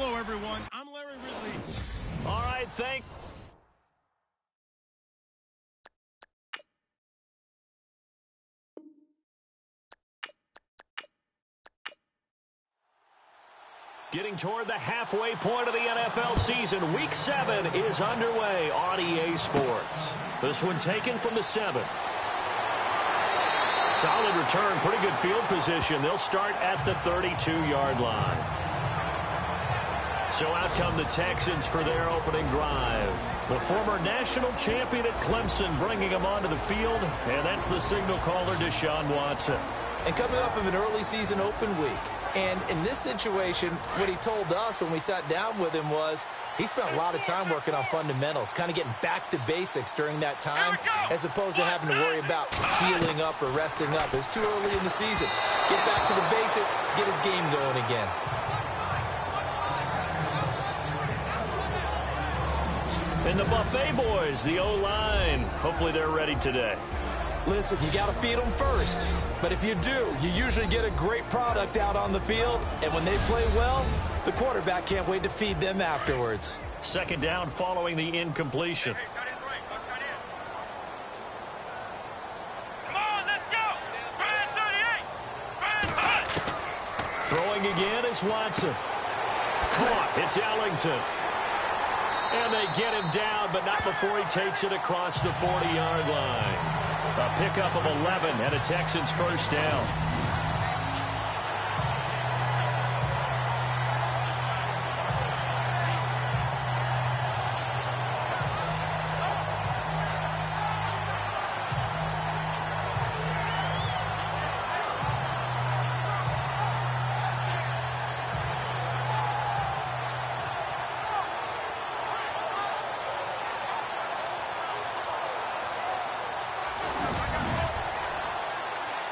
Hello, everyone. I'm Larry Ridley. All right, Getting toward the halfway point of the NFL season, Week 7 is underway on EA Sports. This one taken from the 7. Solid return, pretty good field position. They'll start at the 32-yard line. So out come the Texans for their opening drive. The former national champion at Clemson bringing him onto the field, and that's the signal caller, Deshaun Watson. And coming off of an early season open week. And in this situation, what he told us when we sat down with him was he spent a lot of time working on fundamentals, kind of getting back to basics during that time, as opposed to having to worry about healing up or resting up. It was too early in the season. Get back to the basics, get his game going again. And the Buffet boys, the O-line, hopefully they're ready today. Listen, you got to feed them first. But if you do, you usually get a great product out on the field. And when they play well, the quarterback can't wait to feed them afterwards. Second down following the incompletion. Come on, let's go. Throwing again is Watson. Caught. It's Ellington. And they get him down, but not before he takes it across the 40-yard line. A pickup of 11 and a Texans first down.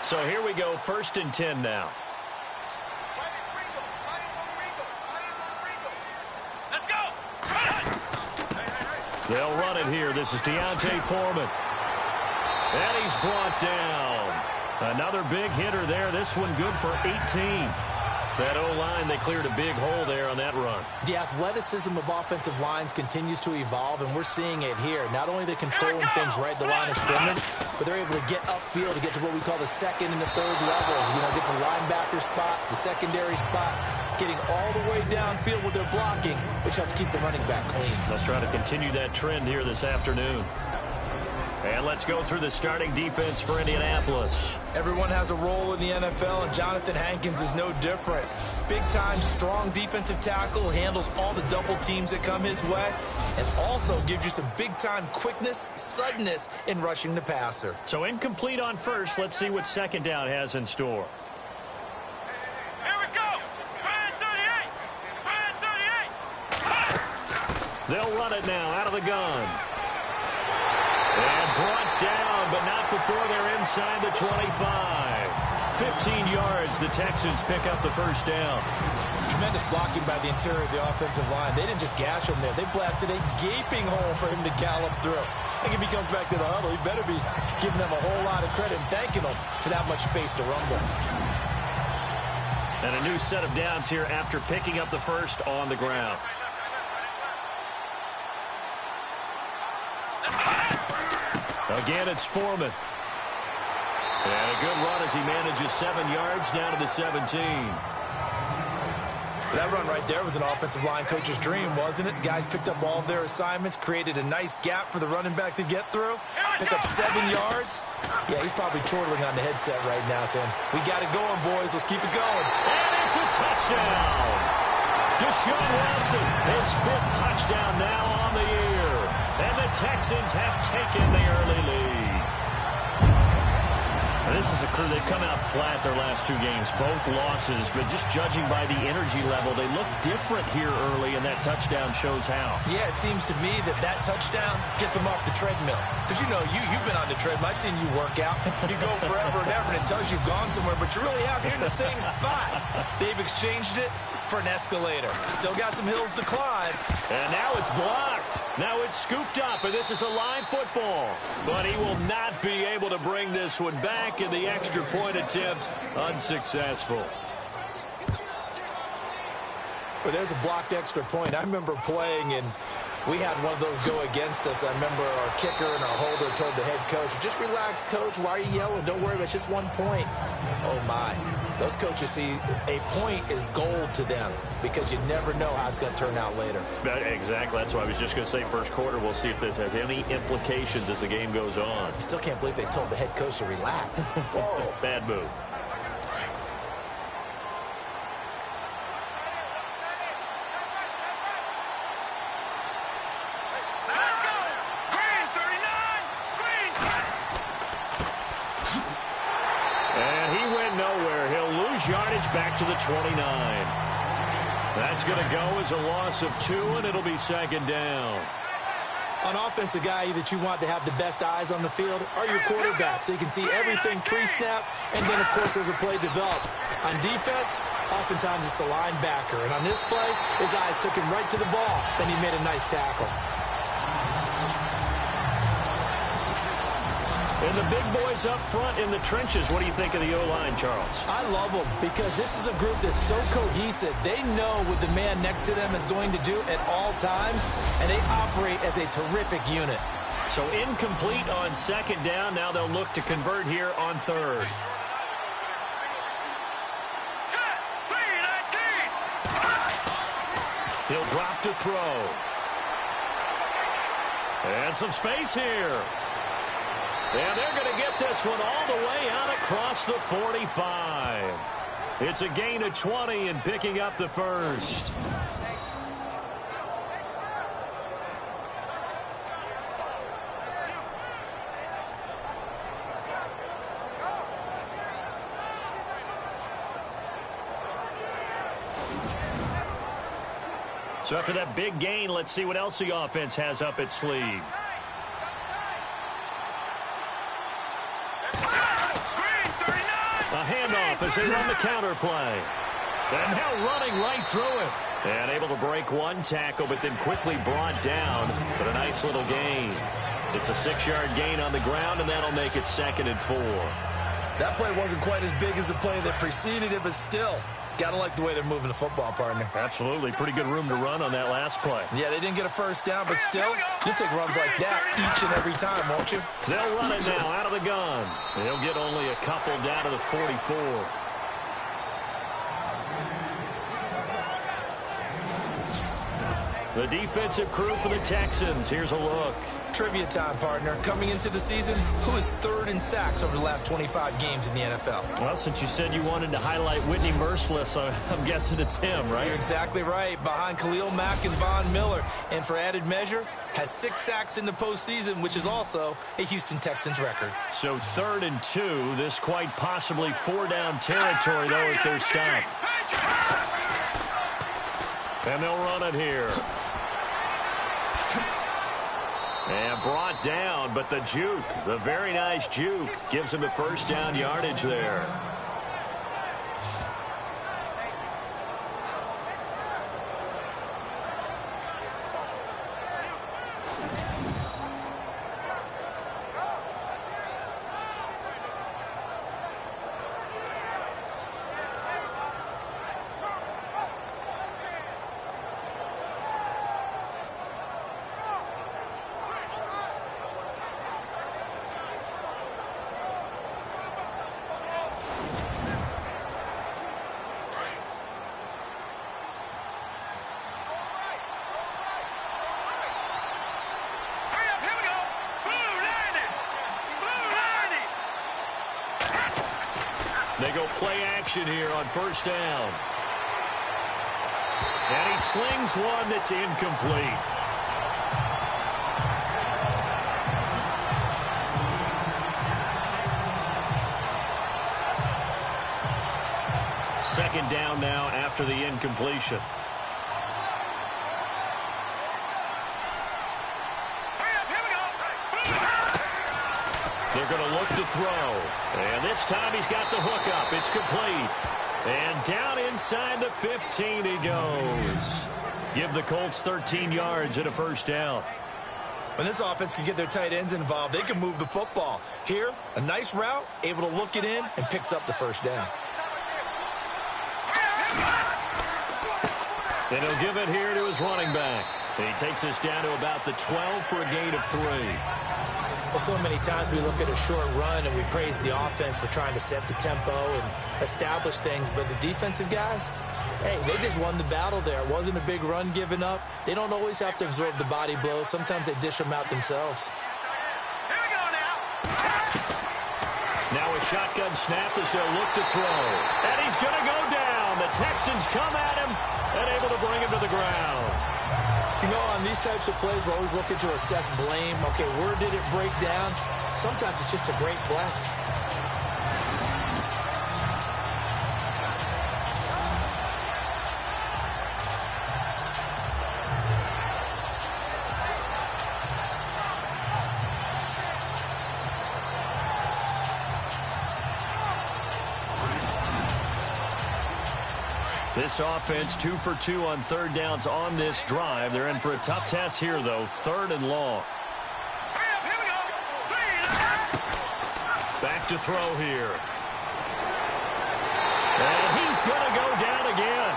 So here we go, 1st and 10 now. Let's go. They'll run it here. This is Deontay Foreman. And he's brought down. Another big hitter there. This one good for 18. That O-line, they cleared a big hole there on that run. The athleticism of offensive lines continues to evolve, and we're seeing it here. Not only are they controlling things right at the line of scrimmage, but they're able to get upfield to get to what we call the second and the third levels. You know, get to the linebacker spot, the secondary spot, getting all the way downfield with their blocking, which helps keep the running back clean. They'll try to continue that trend here this afternoon. And let's go through the starting defense for Indianapolis. Everyone has a role in the NFL, and Jonathan Hankins is no different. Big-time, strong defensive tackle, handles all the double teams that come his way, and also gives you some big-time quickness, suddenness in rushing the passer. So incomplete on first. Let's see what second down has in store. Here we go. 38. They'll run it now out of the gun. And brought down, but not before they're inside the 25. 15 yards, the Texans pick up the first down. Tremendous blocking by the interior of the offensive line. They didn't just gash him there. They blasted a gaping hole for him to gallop through. I think if he comes back to the huddle, he better be giving them a whole lot of credit and thanking them for that much space to rumble. And a new set of downs here after picking up the first on the ground. Again, it's Foreman. And a good run as he manages 7 yards down to the 17. That run right there was an offensive line coach's dream, wasn't it? Guys picked up all of their assignments, created a nice gap for the running back to get through, pick up 7 yards. Yeah, he's probably chortling on the headset right now saying, we got it going, boys. Let's keep it going. And it's a touchdown. Deshaun Watson, his 5th touchdown now on the year. And the Texans have taken the early lead. And this is a crew, they've come out flat their last 2 games, both losses, but just judging by the energy level, they look different here early, and that touchdown shows how. Yeah, it seems to me that that touchdown gets them off the treadmill. Because, you know, you've been on the treadmill. I've seen you work out. You go forever and ever, and it tells you've gone somewhere, but you're really out here in the same spot. They've exchanged it for an escalator. Still got some hills to climb. And now it's blocked. Now it's scooped up, and this is a live football. But he will not be able to bring this one back, in the extra point attempt unsuccessful. Well, there's a blocked extra point. I remember playing, and we had one of those go against us. I remember our kicker and our holder told the head coach, just relax, coach. Why are you yelling? Don't worry about it. It's just 1 point. Oh, my. Those coaches see a point is gold to them because you never know how it's going to turn out later. Exactly. That's what I was just going to say. First quarter, we'll see if this has any implications as the game goes on. I still can't believe they told the head coach to relax. Whoa. Bad move. Let's go! Green, 39! Green! And he went nowhere. He'll lose yardage back to the 29. That's going to go as a loss of 2, and it'll be second down. On offense, the guy that you want to have the best eyes on the field are your quarterback, so you can see everything pre-snap, and then, of course, as the play develops. On defense, oftentimes it's the linebacker, and on this play, his eyes took him right to the ball. Then he made a nice tackle. And the big boys up front in the trenches. What do you think of the O-line, Charles? I love them because this is a group that's so cohesive. They know what the man next to them is going to do at all times, and they operate as a terrific unit. So incomplete on second down. Now they'll look to convert here on third. Set! 3-19! He'll drop to throw. And some space here. And they're going to get this one all the way out across the 45. It's a gain of 20 and picking up the first. So after that big gain, let's see what else the offense has up its sleeve. A handoff as they run the counter play. And now running right through it. And able to break one tackle, but then quickly brought down. But a nice little gain. It's a 6-yard gain on the ground, and that'll make it 2nd and 4. That play wasn't quite as big as the play that preceded it, but still, got to like the way they're moving the football, partner. Absolutely. Pretty good room to run on that last play. Yeah, they didn't get a first down, but still, you'll take runs like that each and every time, won't you? They'll run it now out of the gun. They'll get only a couple down to the 44. The defensive crew for the Texans. Here's a look. Trivia time, partner. Coming into the season, who is third in sacks over the last 25 games in the NFL? Well, since you said you wanted to highlight Whitney Merciless, I'm guessing it's him, right? You're exactly right. Behind Khalil Mack and Von Miller. And for added measure, has 6 sacks in the postseason, which is also a Houston Texans record. So 3rd and 2. This quite possibly 4-down territory, though, if they're stopped. And they'll run it here. And brought down, but the juke, the very nice juke, gives him the first down yardage there. They go play action here on first down. And he slings one that's incomplete. Second down now after the incompletion. They're going to look to throw. And this time he's got the hook up. It's complete. And down inside the 15 he goes. Give the Colts 13 yards and a first down. When this offense can get their tight ends involved, they can move the football. Here, a nice route, able to look it in, and picks up the first down. And he'll give it here to his running back. He takes us down to about the 12 for a gain of 3. Well, so many times we look at a short run and we praise the offense for trying to set the tempo and establish things. But the defensive guys, hey, they just won the battle there. It wasn't a big run given up. They don't always have to absorb the body blows. Sometimes they dish them out themselves. Here we go now. Now a shotgun snap as they'll look to throw. And he's going to go down. The Texans come at him and able to bring him to the ground. You know, on these types of plays, we're always looking to assess blame. Okay, where did it break down? Sometimes it's just a great play. This offense 2 for 2 on third downs on this drive. They're in for a tough test here, though. 3rd and long. Here we go. Back to throw here. And he's going to go down again.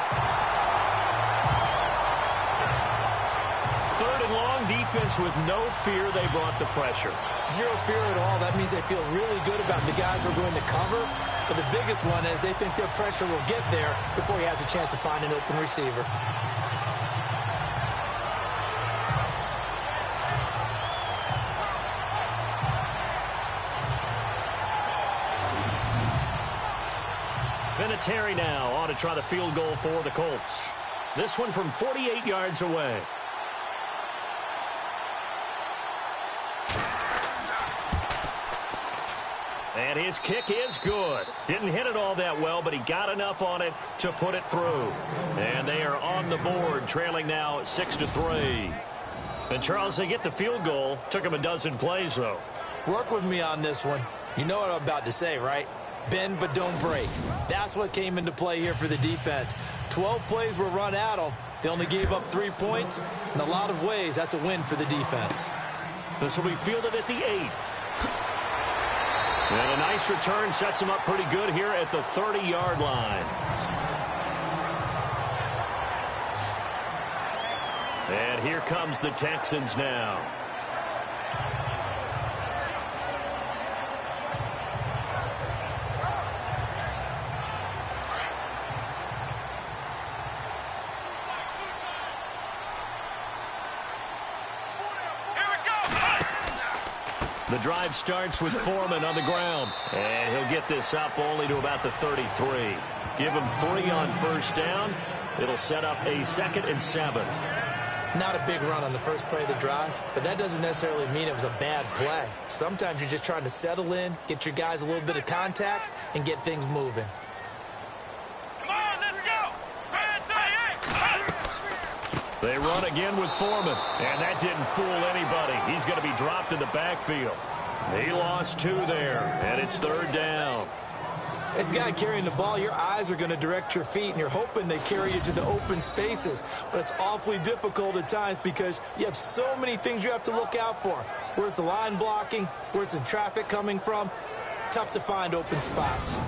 3rd and long, defense with no fear. They brought the pressure. Zero fear at all. That means they feel really good about the guys who are going to cover. But the biggest one is they think their pressure will get there before he has a chance to find an open receiver. Vinatieri now on to try the field goal for the Colts. This one from 48 yards away. And his kick is good. Didn't hit it all that well, but he got enough on it to put it through. And they are on the board, trailing now 6-3. And, Charles, they get the field goal. Took him a dozen plays, though. Work with me on this one. You know what I'm about to say, right? Bend but don't break. That's what came into play here for the defense. 12 plays were run at them. They only gave up 3 points. In a lot of ways, that's a win for the defense. This will be fielded at the 8. And a nice return sets him up pretty good here at the 30-yard line. And here comes the Texans now. The drive starts with Foreman on the ground. And he'll get this up only to about the 33. Give him 3 on first down. It'll set up a 2nd and 7. Not a big run on the first play of the drive, but that doesn't necessarily mean it was a bad play. Sometimes you're just trying to settle in, get your guys a little bit of contact, and get things moving. Come on, let's go. They run again with Foreman, and that didn't fool anybody. He's going to be dropped in the backfield. He lost 2 there, and it's 3rd down. As a guy carrying the ball, your eyes are going to direct your feet, and you're hoping they carry you to the open spaces. But it's awfully difficult at times because you have so many things you have to look out for. Where's the line blocking? Where's the traffic coming from? Tough to find open spots.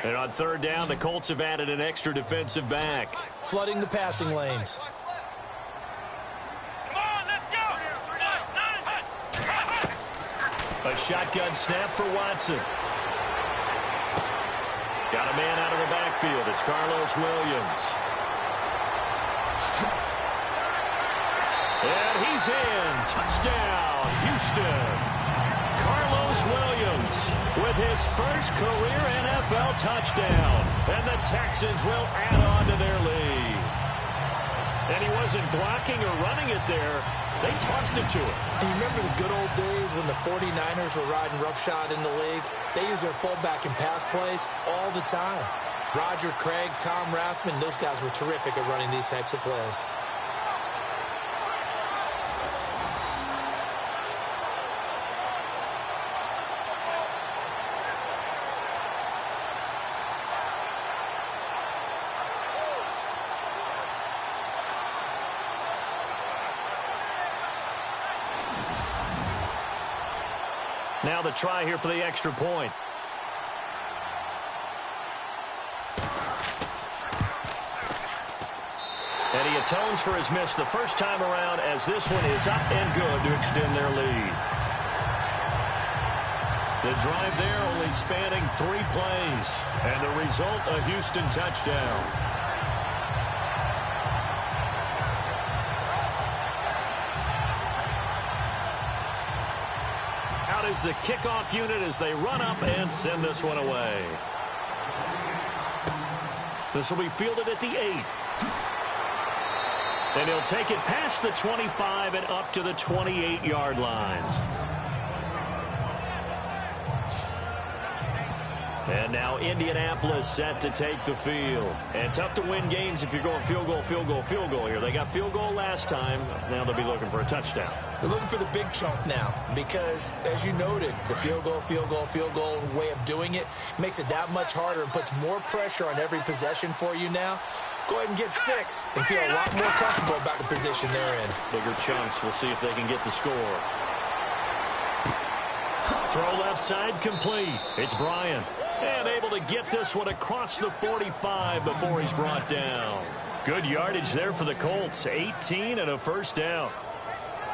And on 3rd down, the Colts have added an extra defensive back. Flooding the passing lanes. Come on, let's go. A shotgun snap for Watson. Got a man out of the backfield. It's Carlos Williams. And he's in. Touchdown, Houston. Carlos Williams with his first career NFL touchdown. And the Texans will add on to their lead. And he wasn't blocking or running it there. They tossed it to him. And you remember the good old days when the 49ers were riding roughshod in the league? They used their fullback in pass plays all the time. Roger Craig, Tom Rathman, those guys were terrific at running these types of plays. Now the try here for the extra point. atones for his miss the first time around as this one is up and good to extend their lead. The drive there only spanning 3 plays, and the result, a Houston touchdown. Out is the kickoff unit as they run up and send this one away. This will be fielded at the 8. And he'll take it past the 25 and up to the 28-yard line. And now Indianapolis set to take the field. And tough to win games if you're going field goal, field goal, field goal here. They got field goal last time. Now they'll be looking for a touchdown. They're looking for the big chunk now because, as you noted, the field goal way of doing it makes it that much harder and puts more pressure on every possession for you now. Go ahead and get 6 and feel a lot more comfortable about the position they're in. Bigger chunks. We'll see if they can get the score. Throw left side complete. It's Bryant. And able to get this one across the 45 before he's brought down. Good yardage there for the Colts. 18 and a first down.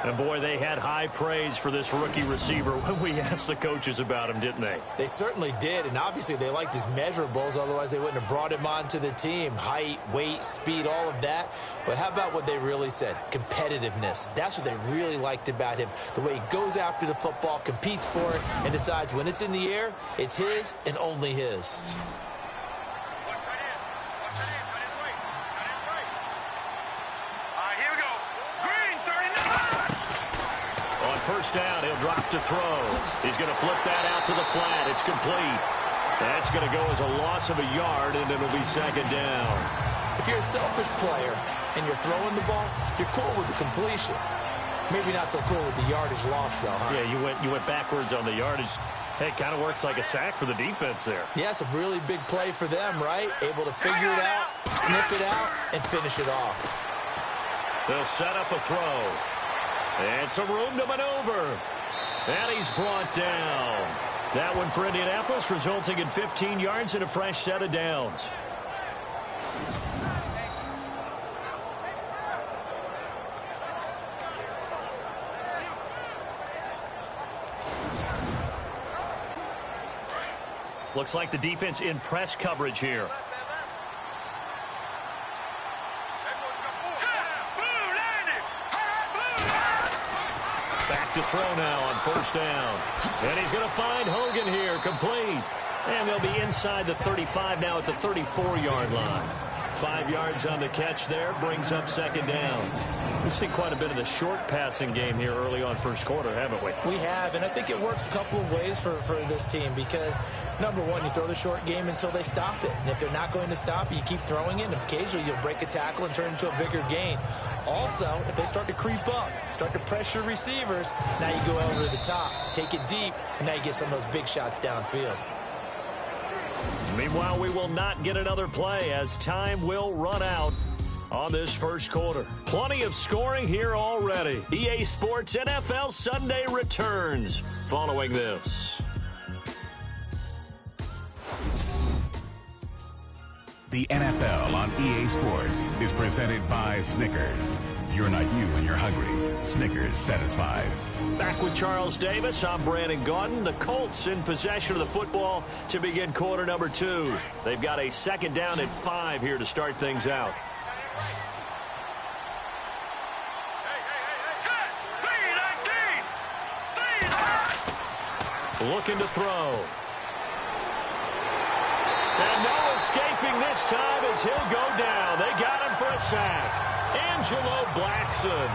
And, boy, they had high praise for this rookie receiver when we asked the coaches about him, didn't they? They certainly did, and obviously they liked his measurables. Otherwise, they wouldn't have brought him onto the team. Height, weight, speed, all of that. But how about what they really said? Competitiveness. That's what they really liked about him. The way he goes after the football, competes for it, and decides when it's in the air, it's his and only his. First down, he'll drop to throw. He's going to flip that out to the flat. It's complete. That's going to go as a loss of a yard, and it'll be second down. If you're a selfish player and you're throwing the ball, you're cool with the completion. Maybe not so cool with the yardage loss, though, huh? Yeah, you went backwards on the yardage. Hey, it kind of works like a sack for the defense there. Yeah, it's a really big play for them, right? Able to figure it out, sniff it out, and finish it off. They'll set up a throw. And some room to maneuver. And he's brought down. That one for Indianapolis, resulting in 15 yards and a fresh set of downs. Looks like the defense in press coverage here. To throw now on first down. And he's going to find Hogan here, complete. And they'll be inside the 35 now at the 34-yard line. 5 yards on the catch there, brings up second down. We've seen quite a bit of the short passing game here early on first quarter, haven't we? We have, and I think it works a couple of ways for this team because, number one, you throw the short game until they stop it. And if they're not going to stop it, you keep throwing it, and occasionally you'll break a tackle and turn it into a bigger gain. Also, if they start to creep up, start to pressure receivers, now you go over the top, take it deep, and now you get some of those big shots downfield. Meanwhile, we will not get another play as time will run out on this first quarter. Plenty of scoring here already. EA Sports NFL Sunday returns following this. The NFL on EA Sports is presented by Snickers. You're not you when you're hungry. Snickers satisfies. Back with Charles Davis. I'm Brandon Gaudin. The Colts in possession of the football to begin quarter number 2. They've got a second down at 5 here to start things out. Looking to throw. And no escaping this time as he'll go down. They got him for a sack. Angelo Blackson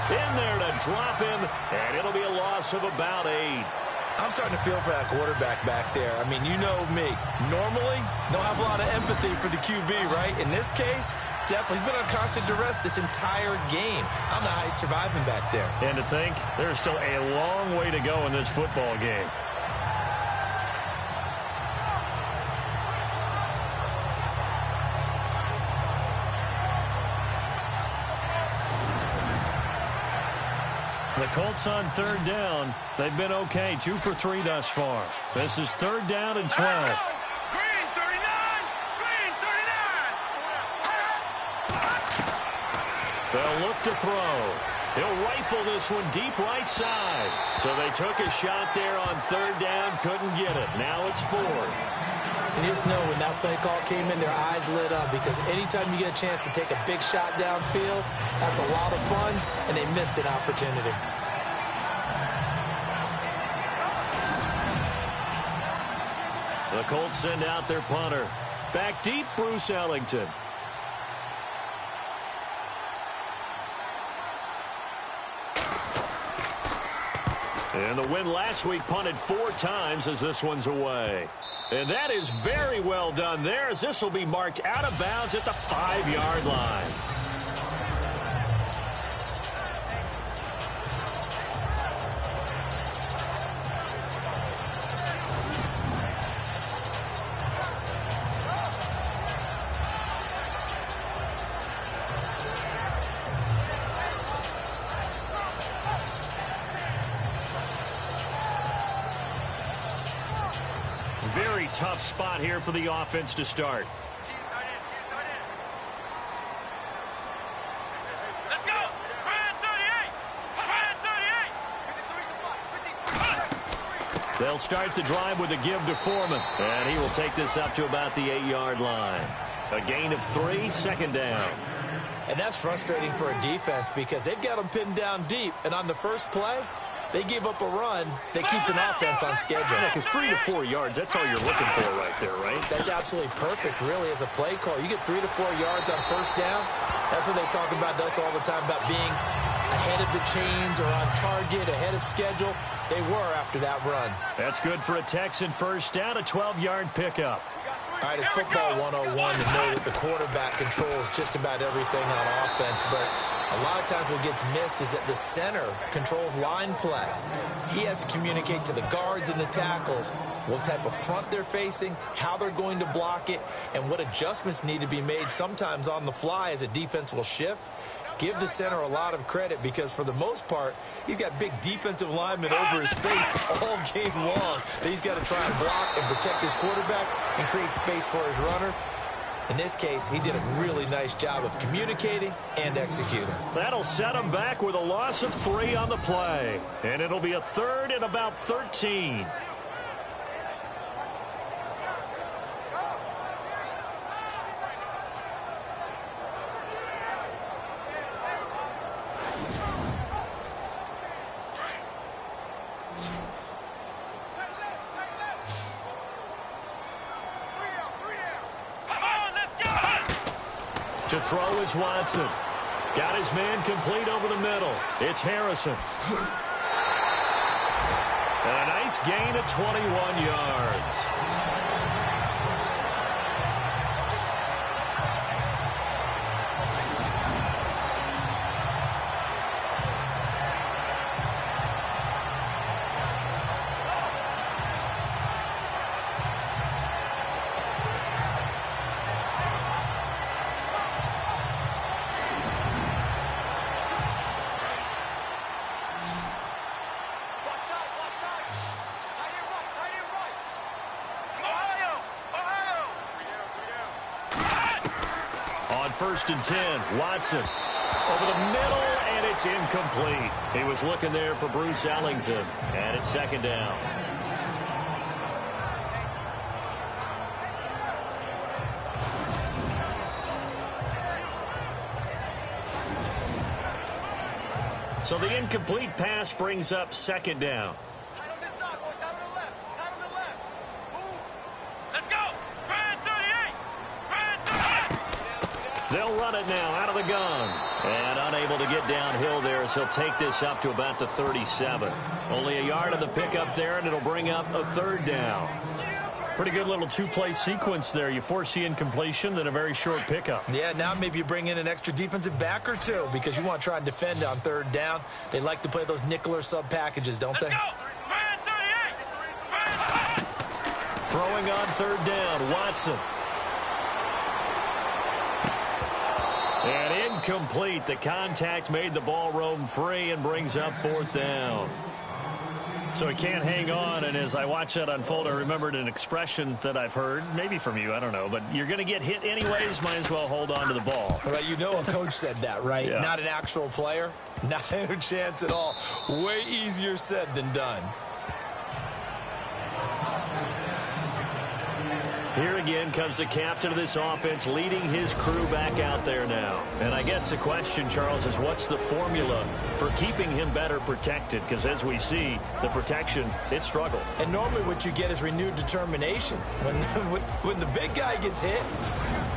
in there to drop him, and it'll be a loss of about 8. I'm starting to feel for that quarterback back there. I mean, you know me. Normally, don't have a lot of empathy for the QB, right? In this case, definitely. He's been on constant duress this entire game. I don't know how he's surviving back there. And to think, there's still a long way to go in this football game. The Colts on third down. They've been okay. 2 for 3 thus far. This is third down and 12. Green 39! Green 39! They'll look to throw. He'll rifle this one deep right side. So they took a shot there on third down, couldn't get it. Now it's fourth. And you just know when that play call came in, their eyes lit up, because anytime you get a chance to take a big shot downfield, that's a lot of fun, and they missed an opportunity. The Colts send out their punter. Back deep, Bruce Ellington. And the win last week punted 4 times as this one's away. And that is very well done there, as this will be marked out of bounds at the 5-yard line. Very tough spot here for the offense to start. Let's go! Brand 38! They'll start the drive with a give to Foreman. And he will take this up to about the 8-yard line. A gain of 3, second down. And that's frustrating for a defense because they've got them pinned down deep. And on the first play, they give up a run that keeps an offense on schedule. Yeah, because 3 to 4 yards, that's all you're looking for right there, right? That's absolutely perfect, really, as a play call. You get 3 to 4 yards on first down. That's what they talk about to us all the time, about being ahead of the chains or on target, ahead of schedule. They were after that run. That's good for a Texan first down, a 12-yard pickup. All right, it's football 101 to know that the quarterback controls just about everything on offense, but a lot of times what gets missed is that the center controls line play. He has to communicate to the guards and the tackles what type of front they're facing, how they're going to block it, and what adjustments need to be made sometimes on the fly as a defense will shift. Give the center a lot of credit because, for the most part, he's got big defensive linemen over his face all game long that he's got to try and block and protect his quarterback and create space for his runner. In this case, he did a really nice job of communicating and executing. That'll set him back with a loss of 3 on the play. And it'll be a third and about 13. To throw is Watson. Got his man complete over the middle. It's Harrison. And a nice gain of 21 yards. First and 10, Watson over the middle, and it's incomplete. He was looking there for Bruce Ellington, and it's second down. So the incomplete pass brings up second down. They'll run it now out of the gun. And unable to get downhill there, as he'll take this up to about the 37. Only a yard on the pickup there, and it'll bring up a third down. Pretty good little 2-play sequence there. You force the incompletion, then a very short pickup. Yeah, now maybe you bring in an extra defensive back or two because you want to try and defend on third down. They like to play those nickel or sub packages, don't they? Throwing on third down, Watson. And incomplete. The contact made the ball roam free and brings up fourth down. So he can't hang on, and as I watch that unfold, I remembered an expression that I've heard, maybe from you, I don't know, but you're going to get hit anyways, might as well hold on to the ball. Well, you know a coach said that, right? Yeah. Not an actual player. Not a chance at all. Way easier said than done. Here again comes the captain of this offense leading his crew back out there now. And I guess the question, Charles, is what's the formula for keeping him better protected? Because as we see, the protection, it struggled. And normally what you get is renewed determination. When the big guy gets hit,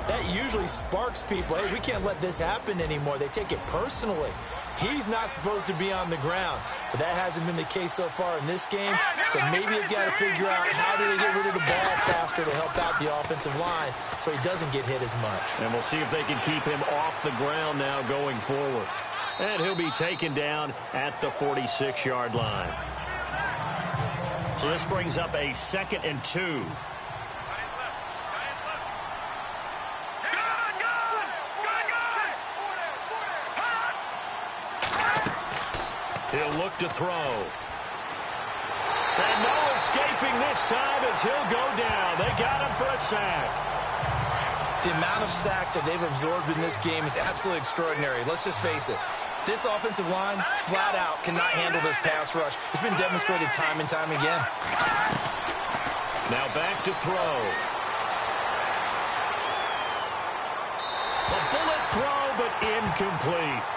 that usually sparks people. Hey, we can't let this happen anymore. They take it personally. He's not supposed to be on the ground, but that hasn't been the case so far in this game. So maybe they've got to figure out how do they get rid of the ball faster to help out the offensive line so he doesn't get hit as much. And we'll see if they can keep him off the ground now going forward. And he'll be taken down at the 46-yard line. So this brings up a 2nd and 2. He'll look to throw. And no escaping this time as he'll go down. They got him for a sack. The amount of sacks that they've absorbed in this game is absolutely extraordinary. Let's just face it. This offensive line, flat out, cannot handle this pass rush. It's been demonstrated time and time again. Now back to throw. A bullet throw, but incomplete.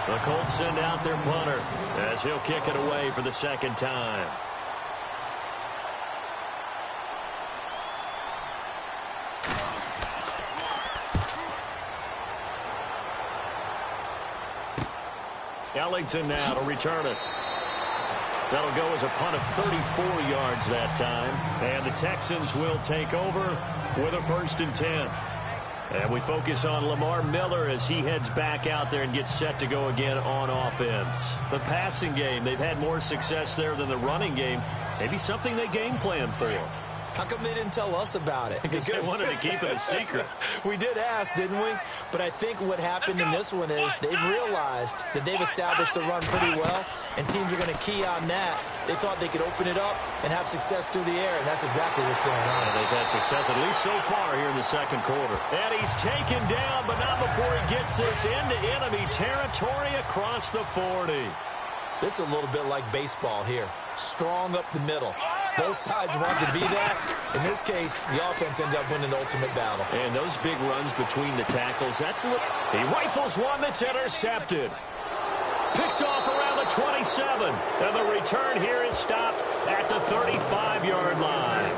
The Colts send out their punter as he'll kick it away for the 2nd time. Ellington now to return it. That'll go as a punt of 34 yards that time. And the Texans will take over with a 1st and 10. And we focus on Lamar Miller as he heads back out there and gets set to go again on offense. The passing game, they've had more success there than the running game. Maybe something they game planned for. How come they didn't tell us about it? Because they wanted to keep it a secret. We did ask, didn't we? But I think what happened in this one is they've realized that they've established the run pretty well, and teams are going to key on that. They thought they could open it up and have success through the air, and that's exactly what's going on. They've had success, at least so far, here in the 2nd quarter. And he's taken down, but not before he gets this into enemy territory across the 40. This is a little bit like baseball here. Strong up the middle. Both sides want to be that. In this case, the offense ended up winning the ultimate battle. And those big runs between the tackles, that's what he rifles one that's intercepted. Picked off around the 27. And the return here is stopped at the 35-yard line.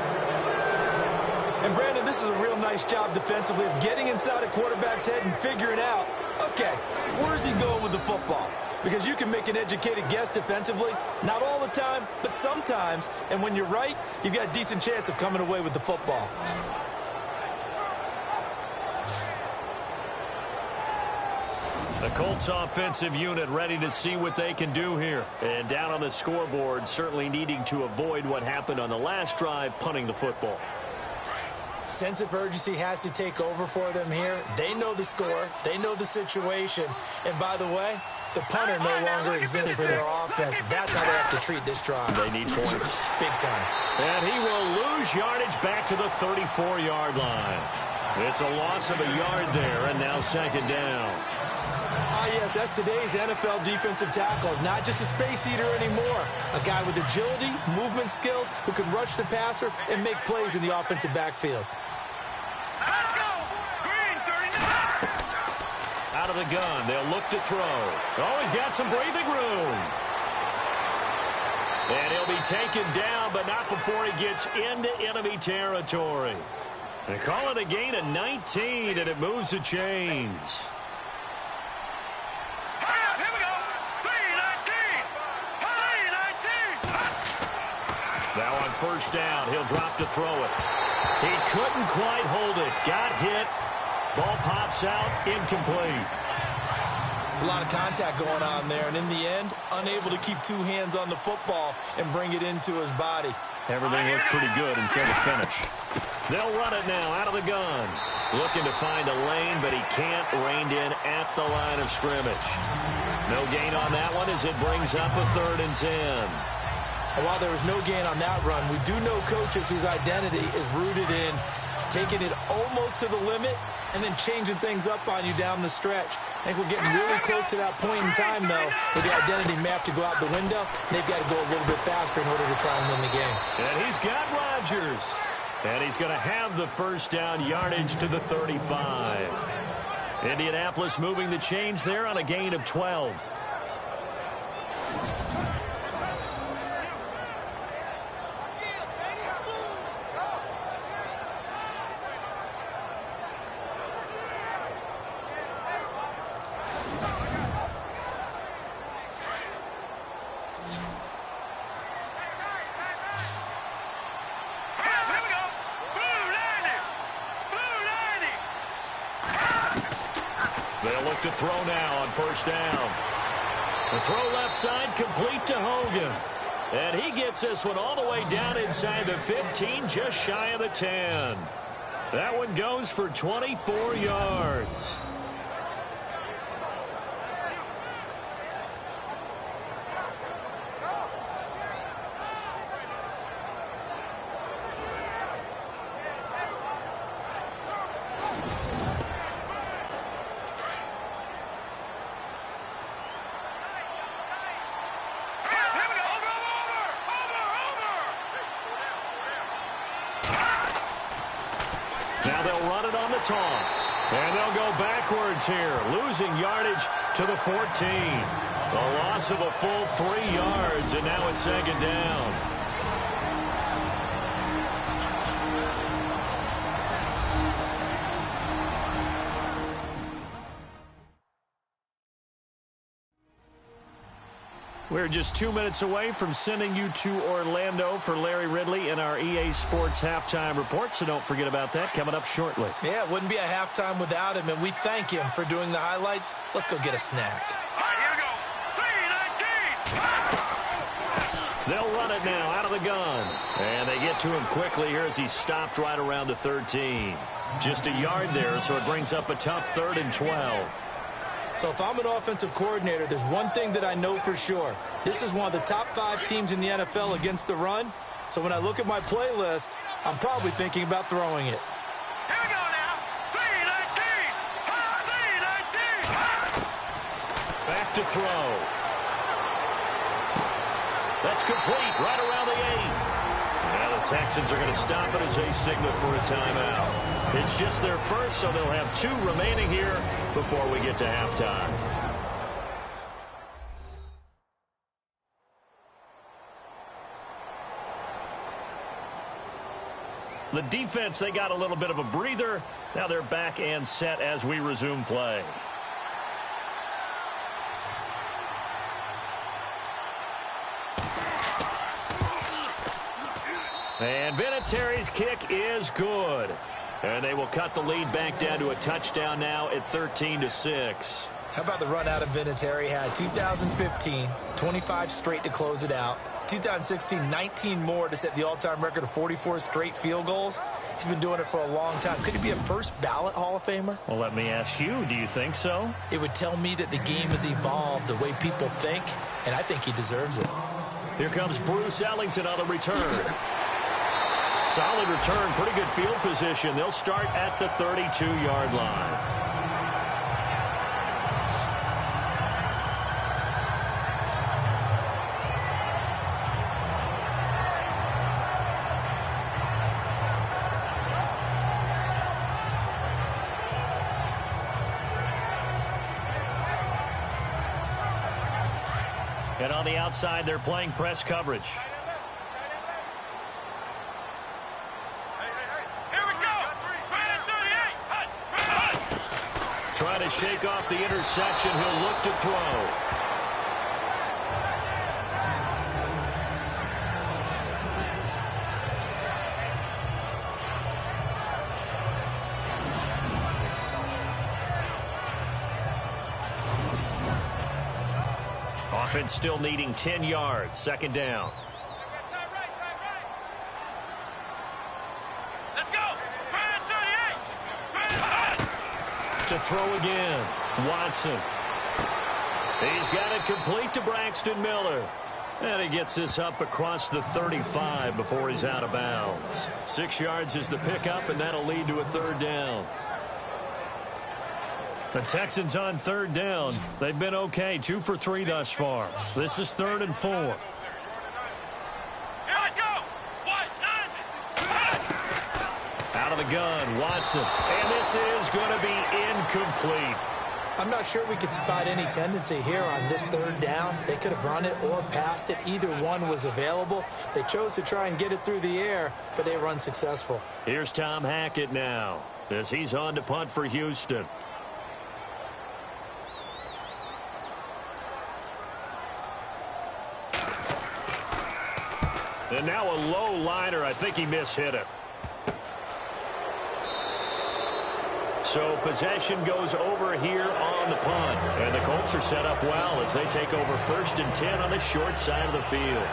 And Brandon, this is a real nice job defensively of getting inside a quarterback's head and figuring out, okay, where's he going with the football? Because you can make an educated guess defensively. Not all the time, but sometimes. And when you're right, you've got a decent chance of coming away with the football. The Colts offensive unit ready to see what they can do here. And down on the scoreboard, certainly needing to avoid what happened on the last drive, punting the football. Sense of urgency has to take over for them here. They know the score. They know the situation. And by the way, the punter no longer exists for their offense. That's how they have to treat this drive. They need points. Big time. And he will lose yardage back to the 34-yard line. It's a loss of a yard there, and now 2nd down. Ah, yes, that's today's NFL defensive tackle. Not just a space eater anymore. A guy with agility, movement skills, who can rush the passer and make plays in the offensive backfield. Let's go! Green, 39! Out of the gun, they'll look to throw. Oh, he's got some breathing room. And he'll be taken down, but not before he gets into enemy territory. They call it a gain of 19, and it moves the chains. Here we go! 3-19! 3-19! Now on 1st down, he'll drop to throw it. He couldn't quite hold it. Got hit. Ball pops out, incomplete. It's a lot of contact going on there, and in the end, unable to keep 2 hands on the football and bring it into his body. Everything looked pretty good until the finish. They'll run it now out of the gun. Looking to find a lane, but he can't. Reined in at the line of scrimmage. No gain on that one as it brings up a 3rd and 10. And while there was no gain on that run, we do know coaches whose identity is rooted in taking it almost to the limit and then changing things up on you down the stretch. I think we're getting really close to that point in time, though, where the identity map to go out the window. They've got to go a little bit faster in order to try and win the game. And he's got Rodgers. And he's going to have the first down, yardage to the 35. Indianapolis moving the chains there on a gain of 12. They'll look to throw now on first down. The throw left side complete to Hogan. And he gets this one all the way down inside the 15, just shy of the 10. That one goes for 24 yards. Now they'll run it on the toss. And they'll go backwards here, losing yardage to the 14. The loss of a full 3 yards, and now it's second down. We're just 2 minutes away from sending you to Orlando for Larry Ridley in our EA Sports Halftime Report, so don't forget about that coming up shortly. Yeah, it wouldn't be a halftime without him, and we thank him for doing the highlights. Let's go get a snack. All right, here we go. 3-19. They'll run it now out of the gun. And they get to him quickly here as he stopped right around the 13. Just a yard there, so it brings up a tough 3rd and 12. So if I'm an offensive coordinator, there's one thing that I know for sure. This is one of the top 5 teams in the NFL against the run. So when I look at my playlist, I'm probably thinking about throwing it. Here we go now. 3-19. 3-19. Back to throw. That's complete right around the 8. Now the Texans are going to stop it as they signal for a timeout. It's just their first, so they'll have 2 remaining here before we get to halftime. The defense, they got a little bit of a breather. Now they're back and set as we resume play. And Vinatieri's kick is good. And they will cut the lead back down to a touchdown now at 13-6. How about the run out of Vinatieri? Had 2015, 25 straight to close it out. 2016, 19 more to set the all-time record of 44 straight field goals. He's been doing it for a long time. Could he be a first ballot Hall of Famer? Well, let me ask you, do you think so? It would tell me that the game has evolved the way people think, and I think he deserves it. Here comes Bruce Ellington on the return. Solid return, pretty good field position. They'll start at the 32-yard line. And on the outside, they're playing press coverage. Trying to shake off the interception. He'll look to throw. Offense still needing 10 yards. Second down. To throw again. Watson. He's got it complete to Braxton Miller. And he gets this up across the 35 before he's out of bounds. 6 yards is the pickup, and that'll lead to a third down. The Texans on third down. They've been okay, 2 for 3 thus far. This is 3rd and 4. Here I go. 1, 9. Out of the gun, Watson. And this is going to be incomplete. I'm not sure we could spot any tendency here on this third down. They could have run it or passed it. Either one was available. They chose to try and get it through the air, but they were unsuccessful. Here's Tom Hackett now as he's on to punt for Houston. And now a low liner. I think he mishit it. So possession goes over here on the punt. And the Colts are set up well as they take over 1st and 10 on the short side of the field.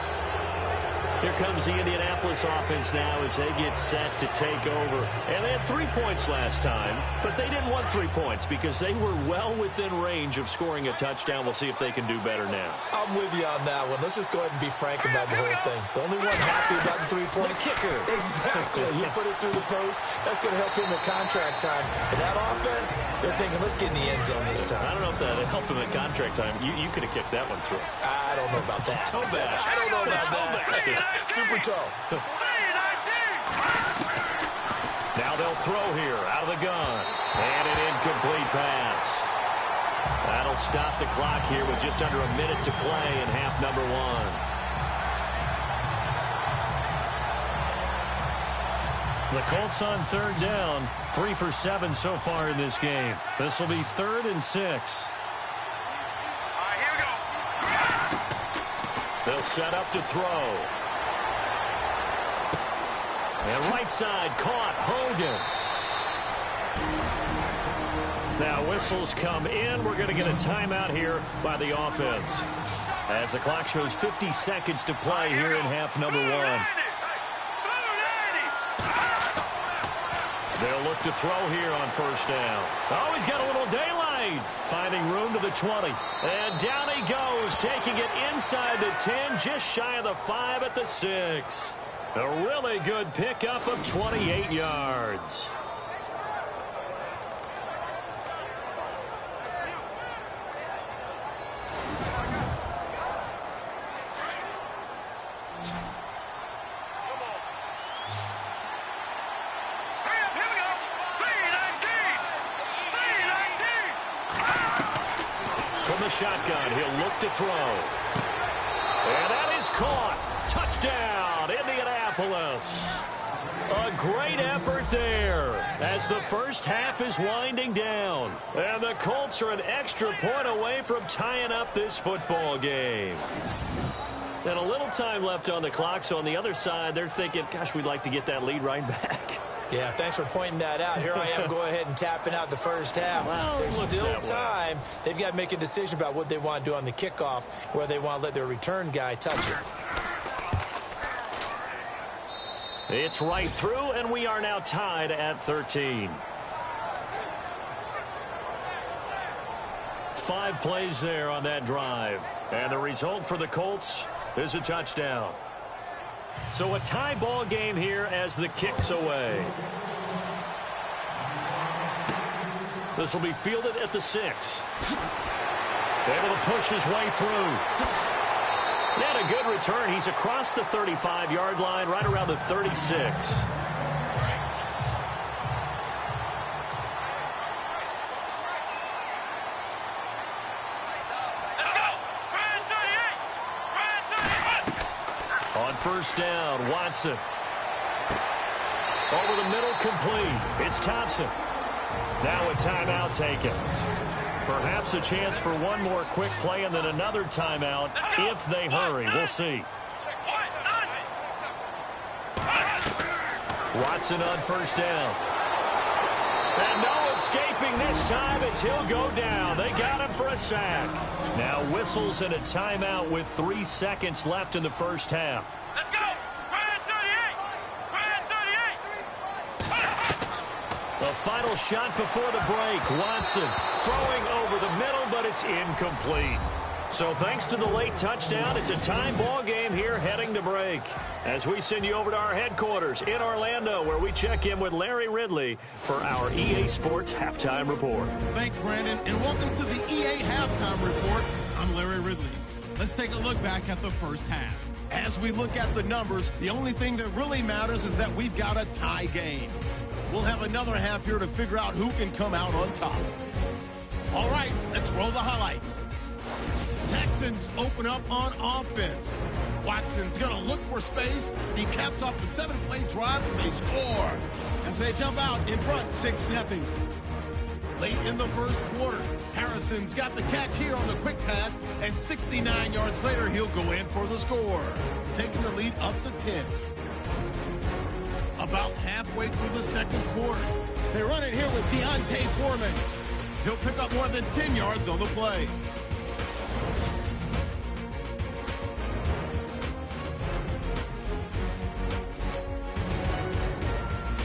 Here comes the Indianapolis offense now as they get set to take over. And they had 3 points last time, but they didn't want 3 points because they were well within range of scoring a touchdown. We'll see if they can do better now. I'm with you on that one. Let's just go ahead and be frank about the whole thing. The only one happy about the three-point kicker. Exactly. You put it through the post. That's going to help him at contract time. But that offense, they're thinking, let's get in the end zone this time. I don't know if that helped him at contract time. You could have kicked that one through. I don't know about that. Toe bash. I don't know about that. Super toe. Now they'll throw here out of the gun. And an incomplete pass. That'll stop the clock here with just under a minute to play in half number 1. The Colts on third down, 3 for 7 so far in this game. This will be 3rd and 6. All right, here we go. They'll set up to throw. And right side caught Hogan. Now whistles come in. We're going to get a timeout here by the offense. As the clock shows 50 seconds to play here in half number 1. They'll look to throw here on 1st down. Oh, he's got a little daylight. Finding room to the 20. And down he goes, taking it inside the 10, just shy of the 5 at the 6. A really good pickup of 28 yards. From the shotgun, he'll look to throw. And that is caught. Touchdown, Indianapolis. A great effort there as the first half is winding down. And the Colts are an extra point away from tying up this football game. And a little time left on the clock, so on the other side, they're thinking, gosh, we'd like to get that lead right back. Yeah, thanks for pointing that out. Here I am, go ahead and tapping out the first half. Well, there's still time. They've got to make a decision about what they want to do on the kickoff, where they want to let their return guy touch it. It's right through, and we are now tied at 13. 5 plays there on that drive. And the result for the Colts is a touchdown. So a tie ball game here as the kick's away. This will be fielded at the 6. Able to push his way through. And a good return. He's across the 35-yard line, right around the 36. On 1st down, Watson. Over the middle, complete. It's Thompson. Now a timeout taken. Perhaps a chance for one more quick play and then another timeout if they hurry. We'll see. Watson on 1st down. And no escaping this time as he'll go down. They got him for a sack. Now whistles and a timeout with 3 seconds left in the first half. Let's go! The final shot before the break. Watson throwing over the middle, but it's incomplete. So thanks to the late touchdown, it's a tie ball game here heading to break. As we send you over to our headquarters in Orlando, where we check in with Larry Ridley for our EA Sports Halftime Report. Thanks, Brandon, and welcome to the EA Halftime Report. I'm Larry Ridley. Let's take a look back at the first half. As we look at the numbers, the only thing that really matters is that we've got a tie game. We'll have another half here to figure out who can come out on top. All right, let's roll the highlights. Texans open up on offense. Watson's going to look for space. He caps off the 7-play drive. They score as they jump out in front 6-0. Late in the first quarter, Harrison's got the catch here on the quick pass, and 69 yards later, he'll go in for the score, taking the lead up to 10. About halfway through the second quarter, they run it here with Deontay Foreman. He'll pick up more than 10 yards on the play.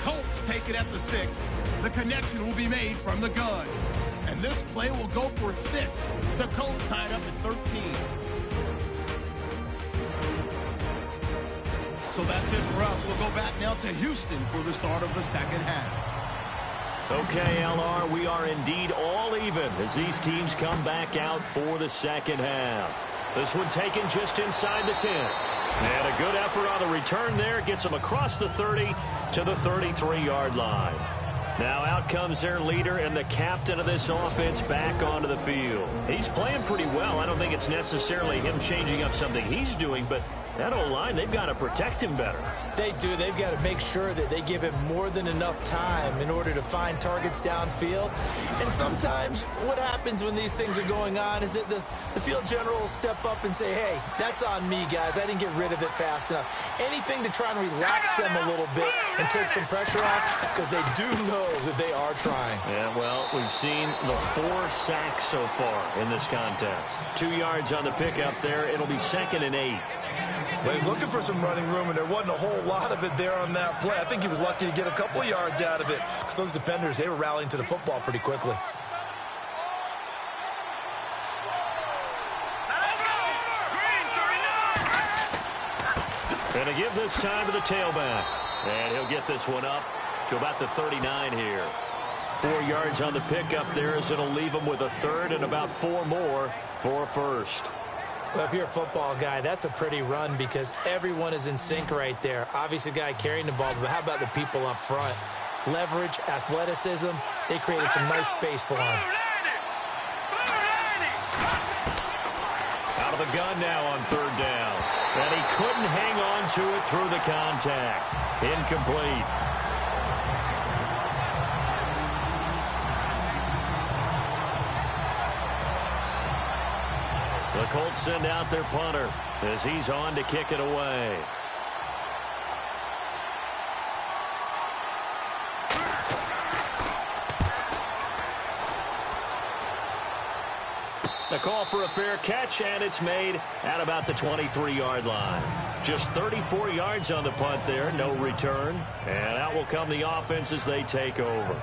Colts take it at the 6. The connection will be made from the gun. And this play will go for 6. The Colts tied up at 13. So that's it for us. We'll go back now to Houston for the start of the second half. Okay, LR, we are indeed all even as these teams come back out for the second half. This one taken just inside the 10. And a good effort on the return there. Gets them across the 30 to the 33-yard line. Now out comes their leader and the captain of this offense back onto the field. He's playing pretty well. I don't think it's necessarily him changing up something he's doing, but that O-line, they've got to protect him better. They do. They've got to make sure that they give him more than enough time in order to find targets downfield. And sometimes what happens when these things are going on is that the field general will step up and say, hey, that's on me, guys. I didn't get rid of it fast enough. Anything to try and relax them a little bit and take some pressure off, because they do know that they are trying. Yeah, well, we've seen the 4 sacks so far in this contest. 2 yards on the pickup there. It'll be 2nd and 8. Well, he's looking for some running room, and there wasn't a whole lot of it there on that play. I think he was lucky to get a couple of yards out of it, because those defenders, they were rallying to the football pretty quickly. Going to give this time to the tailback. And he'll get this one up to about the 39 here. 4 yards on the pickup there, as it'll leave him with a 3rd and about 4 more for a 1st. Well, if you're a football guy, that's a pretty run, because everyone is in sync right there. Obviously, the guy carrying the ball, but how about the people up front? Leverage, athleticism, they created some nice space for him. Out of the gun now on 3rd down. And he couldn't hang on to it through the contact. Incomplete. The Colts send out their punter as he's on to kick it away. The call for a fair catch, and it's made at about the 23-yard line. Just 34 yards on the punt there, no return. And out will come the offense as they take over.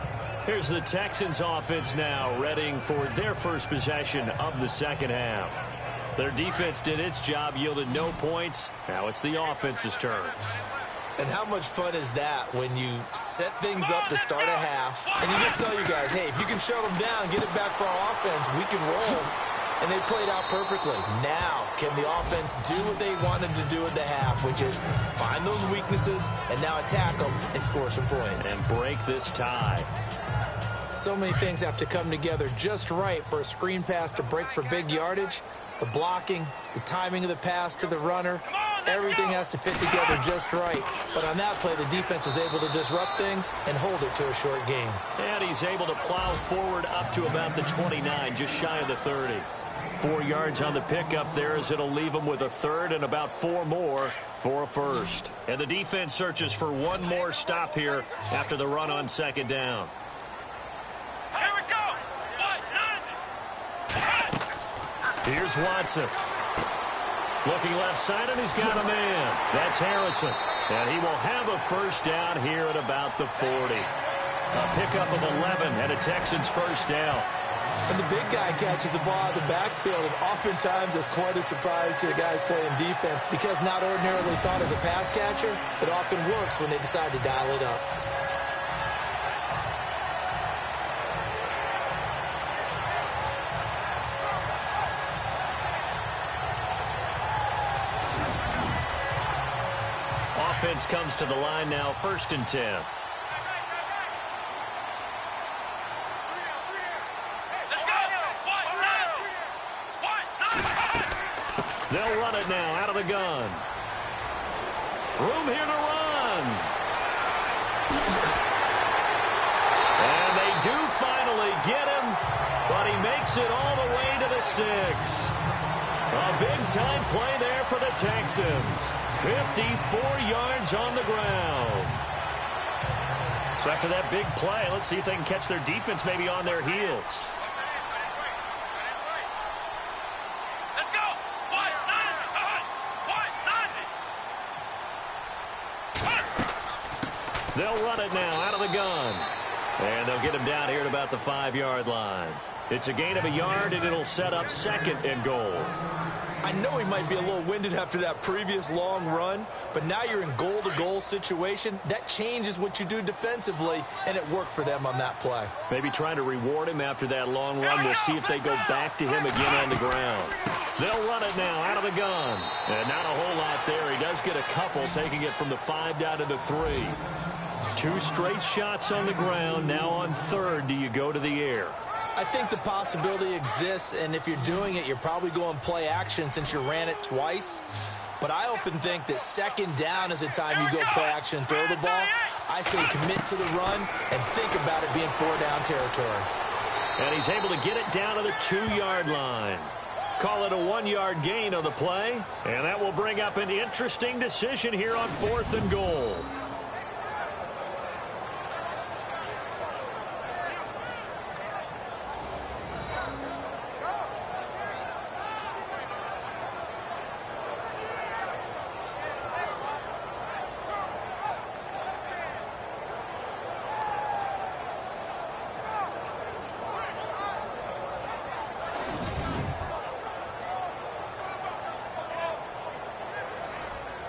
Here's the Texans offense now, readying for their first possession of the second half. Their defense did its job, yielded no points. Now it's the offense's turn. And how much fun is that when you set things up to start a half, and you just tell you guys, hey, if you can shut them down, get it back for our offense, we can roll. And they played out perfectly. Now, can the offense do what they wanted to do at the half, which is find those weaknesses and now attack them and score some points. And break this tie. So many things have to come together just right for a screen pass to break for big yardage. The blocking, the timing of the pass to the runner, everything has to fit together just right. But on that play, the defense was able to disrupt things and hold it to a short game. And he's able to plow forward up to about the 29, just shy of the 30. 4 yards on the pickup there, as it'll leave him with a 3rd and about 4 more for a 1st. And the defense searches for one more stop here after the run on 2nd down. Here we go. Here's Watson. Looking left side, and he's got a man. That's Harrison. And he will have a 1st down here at about the 40. A pickup of 11 and a Texans 1st down. And the big guy catches the ball in the backfield, and oftentimes it's quite a surprise to the guys playing defense because not ordinarily thought as a pass catcher, it often works when they decide to dial it up. Offense comes to the line now, 1st and 10. They'll run it now out of the gun. Room here to run. And they do finally get him, but he makes it all the way to the 6. A big-time play there for the Texans. 54 yards on the ground. So after that big play, let's see if they can catch their defense maybe on their heels. They'll run it now out of the gun. And they'll get him down here at about the 5-yard line. It's a gain of a yard, and it'll set up 2nd and goal. I know he might be a little winded after that previous long run, but now you're in goal-to-goal situation. That changes what you do defensively, and it worked for them on that play. Maybe trying to reward him after that long run. We'll see if they go back to him again on the ground. They'll run it now out of the gun. And not a whole lot there. He does get a couple, taking it from the 5 down to the 3. 2 straight shots on the ground. Now on 3rd, do you go to the air? I think the possibility exists, and if you're doing it, you're probably going play action since you ran it twice. But I often think that 2nd down is the time you go play action and throw the ball. I say commit to the run and think about it being 4-down territory. And he's able to get it down to the 2-yard line. Call it a 1-yard gain on the play, and that will bring up an interesting decision here on 4th and goal.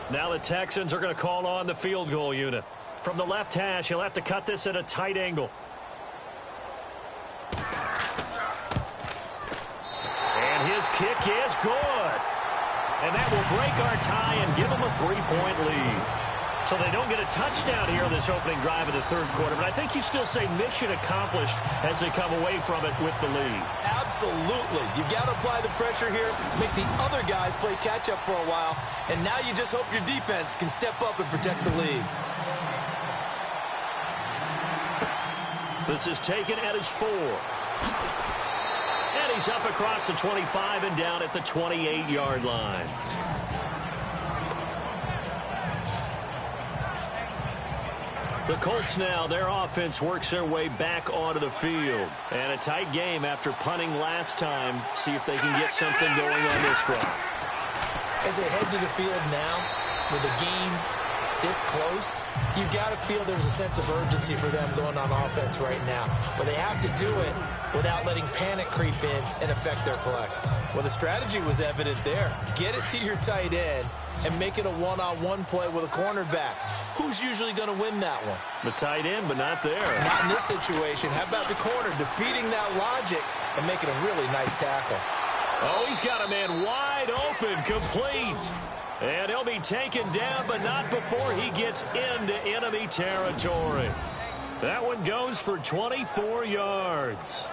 Now the Texans are going to call on the field goal unit. From the left hash, he'll have to cut this at a tight angle. And his kick is good. And that will break our tie and give them a 3-point lead. So they don't get a touchdown here in this opening drive of the 3rd quarter. But I think you still say mission accomplished as they come away from it with the lead. Absolutely. You've got to apply the pressure here, make the other guys play catch-up for a while, and now you just hope your defense can step up and protect the lead. This is taken at his 4. And he's up across the 25 and down at the 28-yard line. The Colts now, their offense works their way back onto the field. And a tight game after punting last time. See if they can get something going on this drive. As they head to the field now, with the game this close, you've got to feel there's a sense of urgency for them going on offense right now. But they have to do it without letting panic creep in and affect their play. Well, the strategy was evident there. Get it to your tight end and make it a one-on-one play with a cornerback. Who's usually going to win that one? The tight end, but not there. Not in this situation. How about the corner defeating that logic and making a really nice tackle? Oh, he's got a man wide open, complete. And he'll be taken down, but not before he gets into enemy territory. That one goes for 24 yards.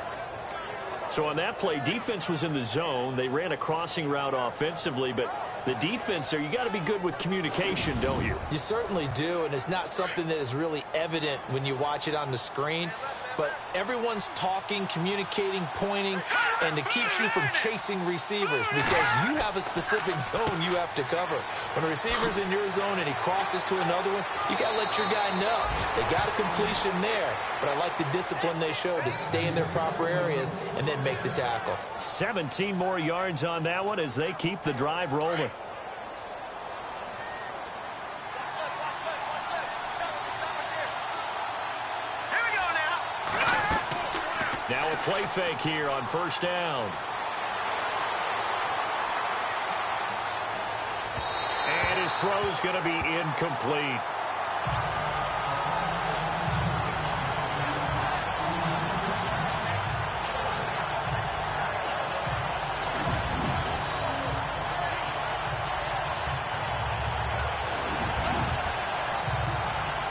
So on that play, defense was in the zone. They ran a crossing route offensively, but the defense there, you got to be good with communication, don't you? You certainly do, and it's not something that is really evident when you watch it on the screen. But everyone's talking, communicating, pointing, and it keeps you from chasing receivers because you have a specific zone you have to cover. When a receiver's in your zone and he crosses to another one, you got to let your guy know. They got a completion there, but I like the discipline they show to stay in their proper areas and then make the tackle. 17 more yards on that one as they keep the drive rolling. Now a play fake here on first down. And his throw's going to be incomplete.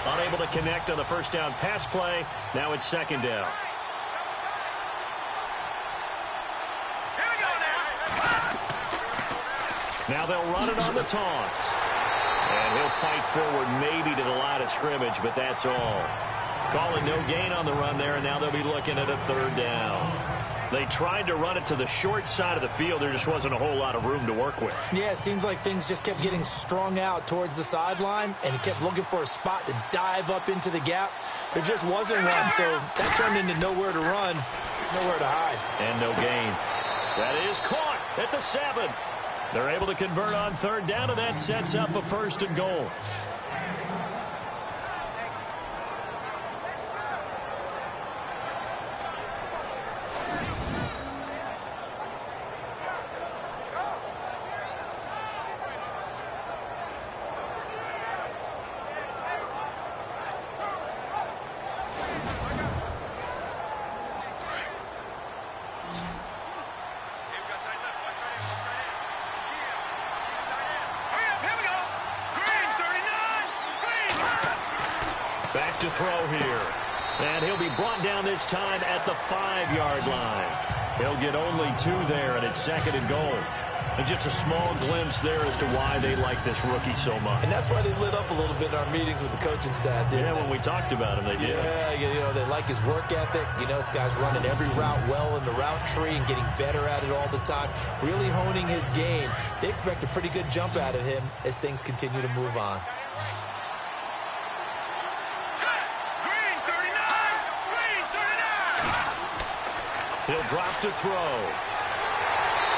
Unable to connect on the first down pass play. Now it's second down. Now they'll run it on the toss. And he'll fight forward maybe to the line of scrimmage, but that's all. Calling no gain on the run there, and now they'll be looking at a third down. They tried to run it to the short side of the field. There just wasn't a whole lot of room to work with. Yeah, it seems like things just kept getting strung out towards the sideline, and he kept looking for a spot to dive up into the gap. There just wasn't one, so that turned into nowhere to run, nowhere to hide. And no gain. That is caught at the 7. They're able to convert on third down, and that sets up a first and goal. Back to throw here. And he'll be brought down this time at the 5-yard line. He'll get only 2 there, and it's second and goal. And just a small glimpse there as to why they like this rookie so much. And that's why they lit up a little bit in our meetings with the coaching staff, didn't they? When we talked about him, they did. Yeah, you know, they like his work ethic. You know, this guy's running every route well in the route tree and getting better at it all the time, really honing his game. They expect a pretty good jump out of him as things continue to move on. He'll drop to throw.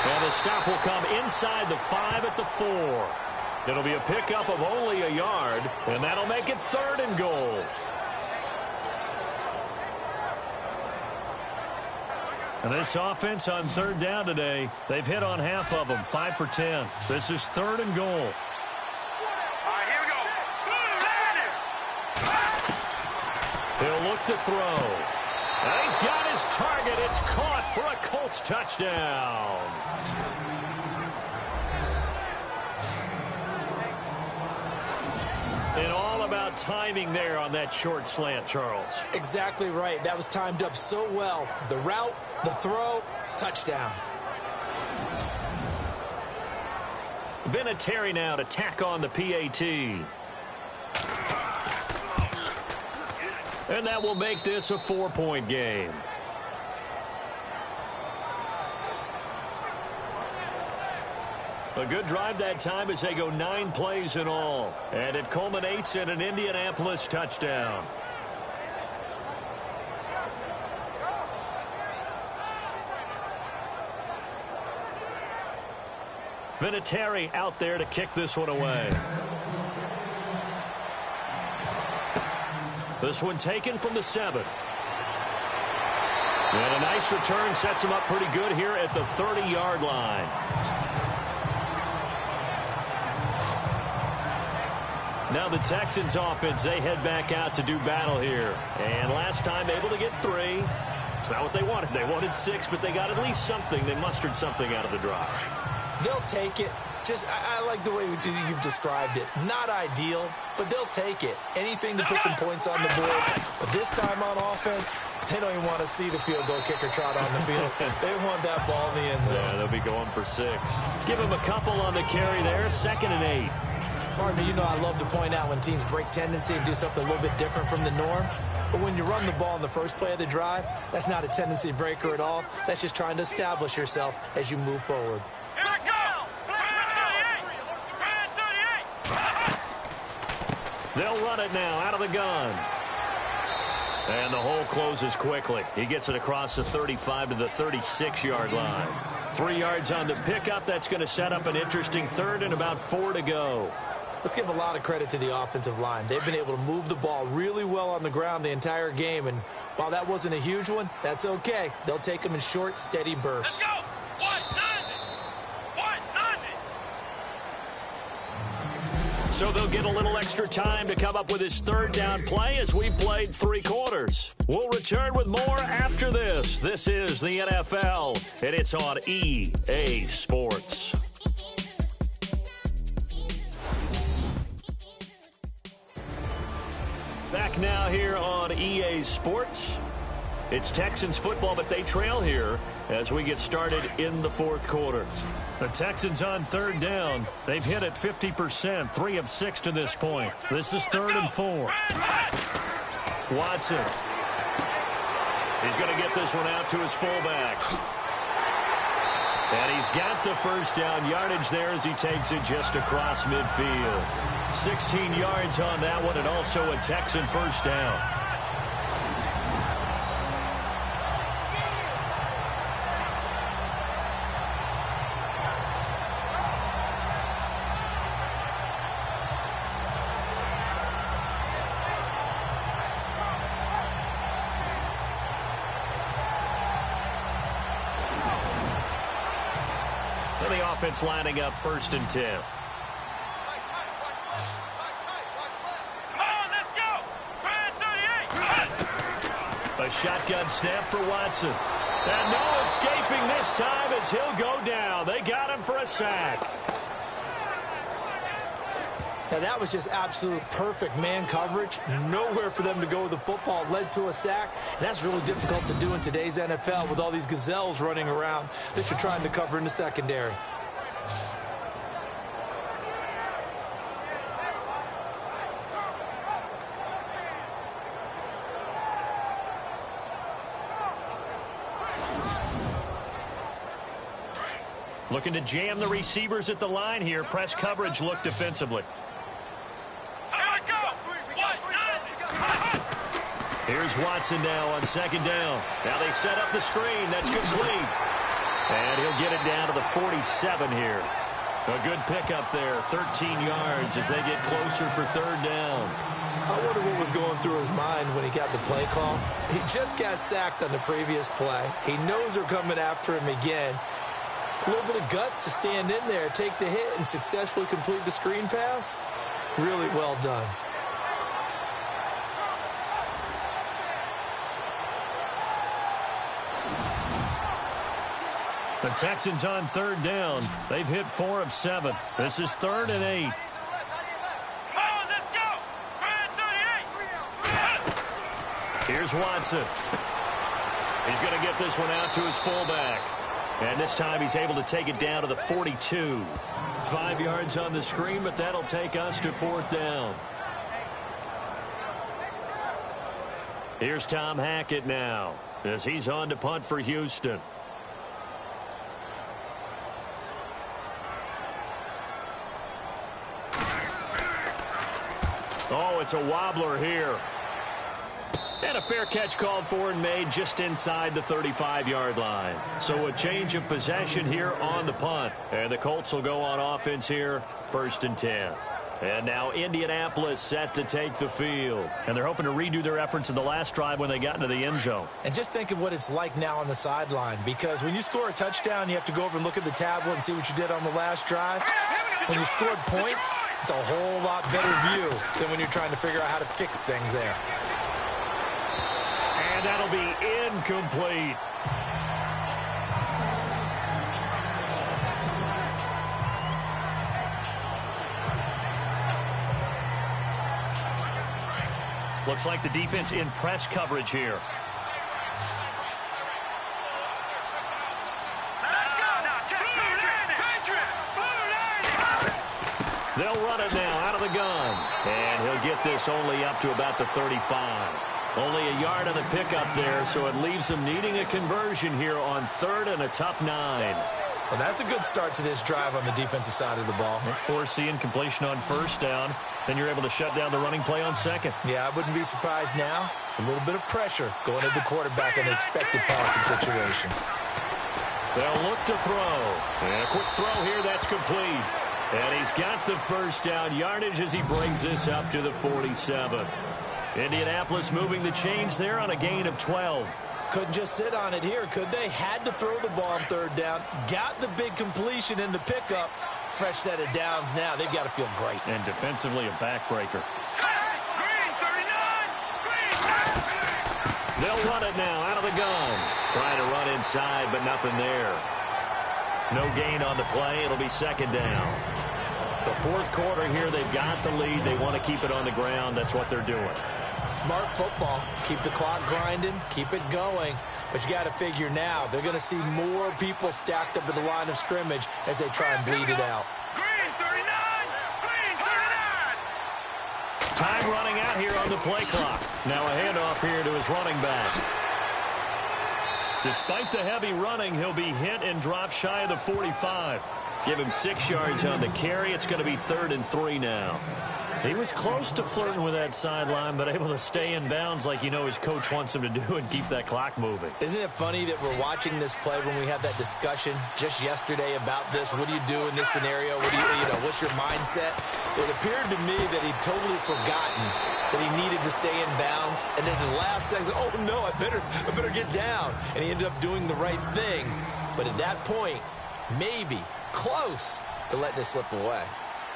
And the stop will come inside the 5 at the 4. It'll be a pickup of only a yard, and that'll make it third and goal. And this offense on third down today, they've hit on half of them, 5 for 10. This is third and goal. All right, here we go. He'll look to throw. And he's got his target. It's caught for a Colts touchdown. And all about timing there on that short slant, Charles. Exactly right. That was timed up so well. The route, the throw, touchdown. Vinatieri now to tack on the PAT. And that will make this a 4-point game. A good drive that time as they go 9 plays in all. And it culminates in an Indianapolis touchdown. Vinatieri out there to kick this one away. This one taken from the 7. And a nice return sets him up pretty good here at the 30-yard line. Now the Texans offense, they head back out to do battle here. And last time able to get 3. It's not what they wanted. They wanted 6, but they got at least something. They mustered something out of the drive. They'll take it. Just, I like the way you've described it. Not ideal, but they'll take it. Anything to put some points on the board. But this time on offense, they don't even want to see the field goal kicker trot on the field. They want that ball in the end zone. Yeah, they'll be going for 6. Give him a couple on the carry there. 2nd and 8. Partner, you know I love to point out when teams break tendency and do something a little bit different from the norm. But when you run the ball in the first play of the drive, that's not a tendency breaker at all. That's just trying to establish yourself as you move forward. They'll run it now out of the gun. And the hole closes quickly. He gets it across the 35 to the 36-yard line. 3 yards on the pickup. That's going to set up an interesting third and about 4 to go. Let's give a lot of credit to the offensive line. They've been able to move the ball really well on the ground the entire game, and while that wasn't a huge one, that's okay. They'll take them in short, steady bursts. Let's go. 1-9. So they'll get a little extra time to come up with his third down play as we've played 3 quarters. We'll return with more after this. This is the NFL, and it's on EA Sports. Back now here on EA Sports. It's Texans football, but they trail here as we get started in the 4th quarter. The Texans on 3rd down. They've hit it 50%, 3 of 6 to this point. This is 3rd and 4. Watson. He's going to get this one out to his fullback. And he's got the first down yardage there as he takes it just across midfield. 16 yards on that one, and also a Texan first down. And the offense lining up 1st and 10. A shotgun snap for Watson. And no escaping this time as he'll go down. They got him for a sack. Now, that was just absolute perfect man coverage. Nowhere for them to go with the football. Led to a sack. And that's really difficult to do in today's NFL with all these gazelles running around that you're trying to cover in the secondary. Looking to jam the receivers at the line here. Press coverage look defensively. Here's Watson now on 2nd down. Now they set up the screen. That's complete. And he'll get it down to the 47 here. A good pickup there. 13 yards as they get closer for 3rd down. I wonder what was going through his mind when he got the play call. He just got sacked on the previous play. He knows they're coming after him again. A little bit of guts to stand in there, take the hit, and successfully complete the screen pass. Really well done. The Texans on 3rd down. They've hit 4 of 7. This is 3rd and 8. Here's Watson. He's going to get this one out to his fullback. And this time he's able to take it down to the 42. 5 yards on the screen, but that'll take us to 4th down. Here's Tom Hackett now as he's on to punt for Houston. Oh, it's a wobbler here. And a fair catch called for and made just inside the 35-yard line. So a change of possession here on the punt. And the Colts will go on offense here, 1st and 10. And now Indianapolis set to take the field. And they're hoping to redo their efforts in the last drive when they got into the end zone. And just think of what it's like now on the sideline. Because when you score a touchdown, you have to go over and look at the tablet and see what you did on the last drive. When you scored points, it's a whole lot better view than when you're trying to figure out how to fix things there. And that'll be incomplete. Looks like the defense in press coverage here. They'll run it now out of the gun. And he'll get this only up to about the 35. Only a yard on the pickup there, so it leaves them needing a conversion here on 3rd and a tough 9. Well, that's a good start to this drive on the defensive side of the ball. Force the incompletion on 1st down. Then you're able to shut down the running play on 2nd. Yeah, I wouldn't be surprised now. A little bit of pressure going at the quarterback in an expected passing situation. They'll look to throw. And a quick throw here, that's complete. And he's got the first down yardage as he brings this up to the 47. Indianapolis moving the chains there on a gain of 12. Couldn't just sit on it here, could they? Had to throw the ball on third down. Got the big completion in the pickup. Fresh set of downs now. They've got to feel great. And defensively a backbreaker. They'll run it now out of the gun. Trying to run inside, but nothing there. No gain on the play. It'll be second down. The fourth quarter here, they've got the lead. They want to keep it on the ground. That's what they're doing. Smart football. Keep the clock grinding. Keep it going. But you got to figure now, they're going to see more people stacked up at the line of scrimmage as they try and bleed it out. Green 39! Green 39! Time running out here on the play clock. Now a handoff here to his running back. Despite the heavy running, he'll be hit and dropped shy of the 45. Give him 6 yards on the carry. It's going to be 3rd and 3 now. He was close to flirting with that sideline, but able to stay in bounds like his coach wants him to do and keep that clock moving. Isn't it funny that we're watching this play when we had that discussion just yesterday about this? What do you do in this scenario? What do what's your mindset? It appeared to me that he'd totally forgotten that he needed to stay in bounds, and then the last second, oh no, I better get down. And he ended up doing the right thing. But at that point, maybe close to letting it slip away.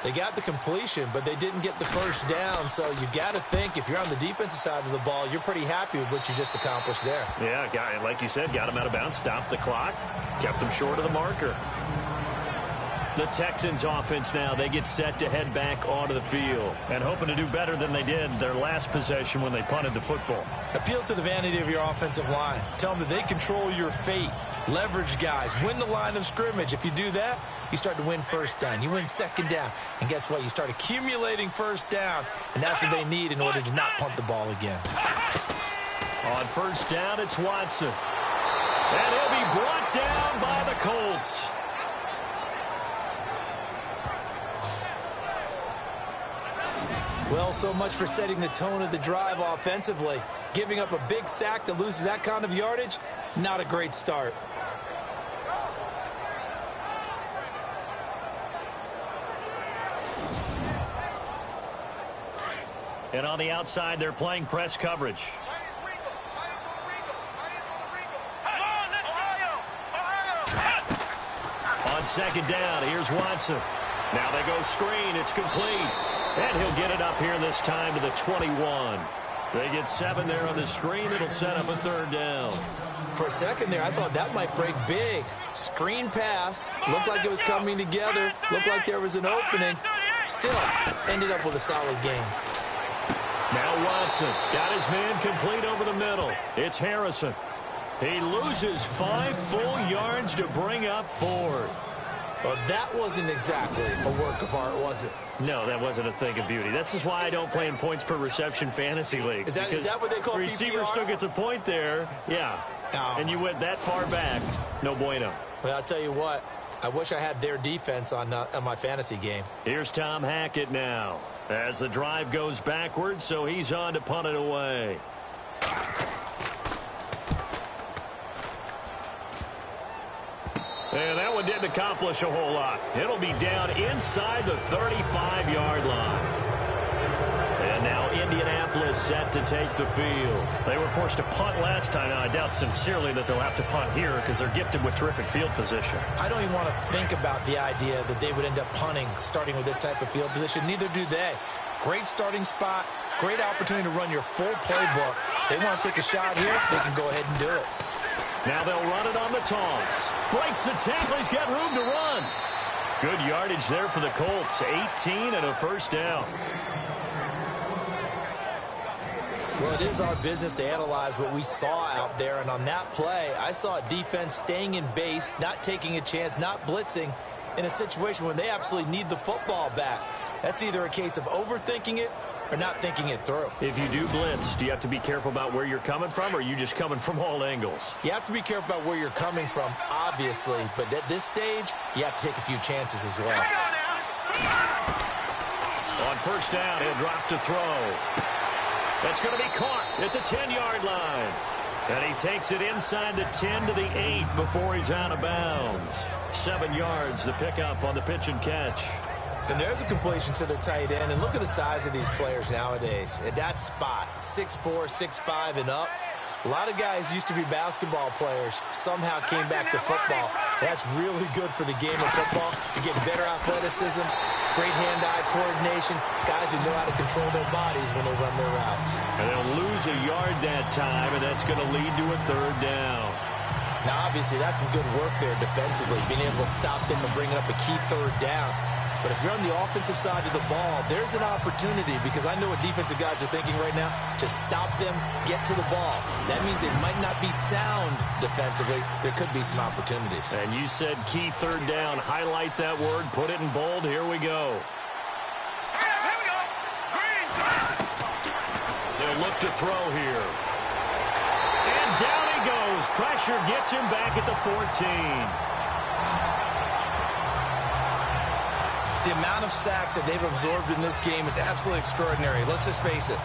They got the completion, but they didn't get the first down. So you've got to think, if you're on the defensive side of the ball, you're pretty happy with what you just accomplished there. Yeah, like you said, got him out of bounds, stopped the clock, kept him short of the marker. The Texans offense now, they get set to head back onto the field and hoping to do better than they did their last possession when they punted the football. Appeal to the vanity of your offensive line. Tell them that they control your fate. Leverage guys. Win the line of scrimmage. If you do that, you start to win first down. You win second down. And guess what? You start accumulating first downs. And that's what they need in order to not punt the ball again. On first down, it's Watson. And he'll be brought down by the Colts. Well, so much for setting the tone of the drive offensively. Giving up a big sack that loses that kind of yardage, not a great start. And on the outside, they're playing press coverage. On second down, here's Watson. Now they go screen. It's complete. And he'll get it up here this time to the 21. They get 7 there on the screen. It'll set up a third down. For a second there, I thought that might break big. Screen pass. Looked like it was coming together. Looked like there was an opening. Still, ended up with a solid game. Now Watson got his man complete over the middle. It's Harrison. He loses 5 full yards to bring up 4. Well, that wasn't exactly a work of art, was it? No, that wasn't a thing of beauty. That's just why I don't play in points per reception fantasy leagues. Is that what they call PPR? The receiver still gets a point there. Yeah. Oh. And you went that far back. No bueno. Well, I'll tell you what. I wish I had their defense on my fantasy game. Here's Tom Hackett now. As the drive goes backwards, so he's on to punt it away. And that one didn't accomplish a whole lot. It'll be down inside the 35-yard line. And now Indianapolis set to take the field. They were forced to punt last time. Now, I doubt sincerely that they'll have to punt here because they're gifted with terrific field position. I don't even want to think about the idea that they would end up punting starting with this type of field position. Neither do they. Great starting spot. Great opportunity to run your full playbook. They want to take a shot here, they can go ahead and do it. Now they'll run it on the toss. Breaks the tackle. He's got room to run. Good yardage there for the Colts. 18 and a first down. Well, it is our business to analyze what we saw out there. And on that play, I saw a defense staying in base, not taking a chance, not blitzing in a situation when they absolutely need the football back. That's either a case of overthinking it or not thinking it through. If you do blitz, do you have to be careful about where you're coming from, or are you just coming from all angles? You have to be careful about where you're coming from, obviously. But at this stage, you have to take a few chances as well. On first down, he'll drop to throw. That's going to be caught at the 10-yard line. And he takes it inside the 10 to the 8 before he's out of bounds. 7 yards, the pickup on the pitch and catch. And there's a completion to the tight end. And look at the size of these players nowadays. At that spot, 6'4", 6'5", and up. A lot of guys used to be basketball players, somehow came back to football. That's really good for the game of football. You get better athleticism, great hand-eye coordination, guys who know how to control their bodies when they run their routes. And they'll lose a yard that time, and that's going to lead to a third down. Now, obviously, that's some good work there defensively, being able to stop them and bring up a key third down. But if you're on the offensive side of the ball, there's an opportunity, because I know what defensive guys are thinking right now. Just stop them, get to the ball. That means they might not be sound defensively. There could be some opportunities. And you said key third down. Highlight that word. Put it in bold. Here we go. Here we go. Green. They'll look to throw here. And down he goes. Pressure gets him back at the 14. The amount of sacks that they've absorbed in this game is absolutely extraordinary. Let's just face it.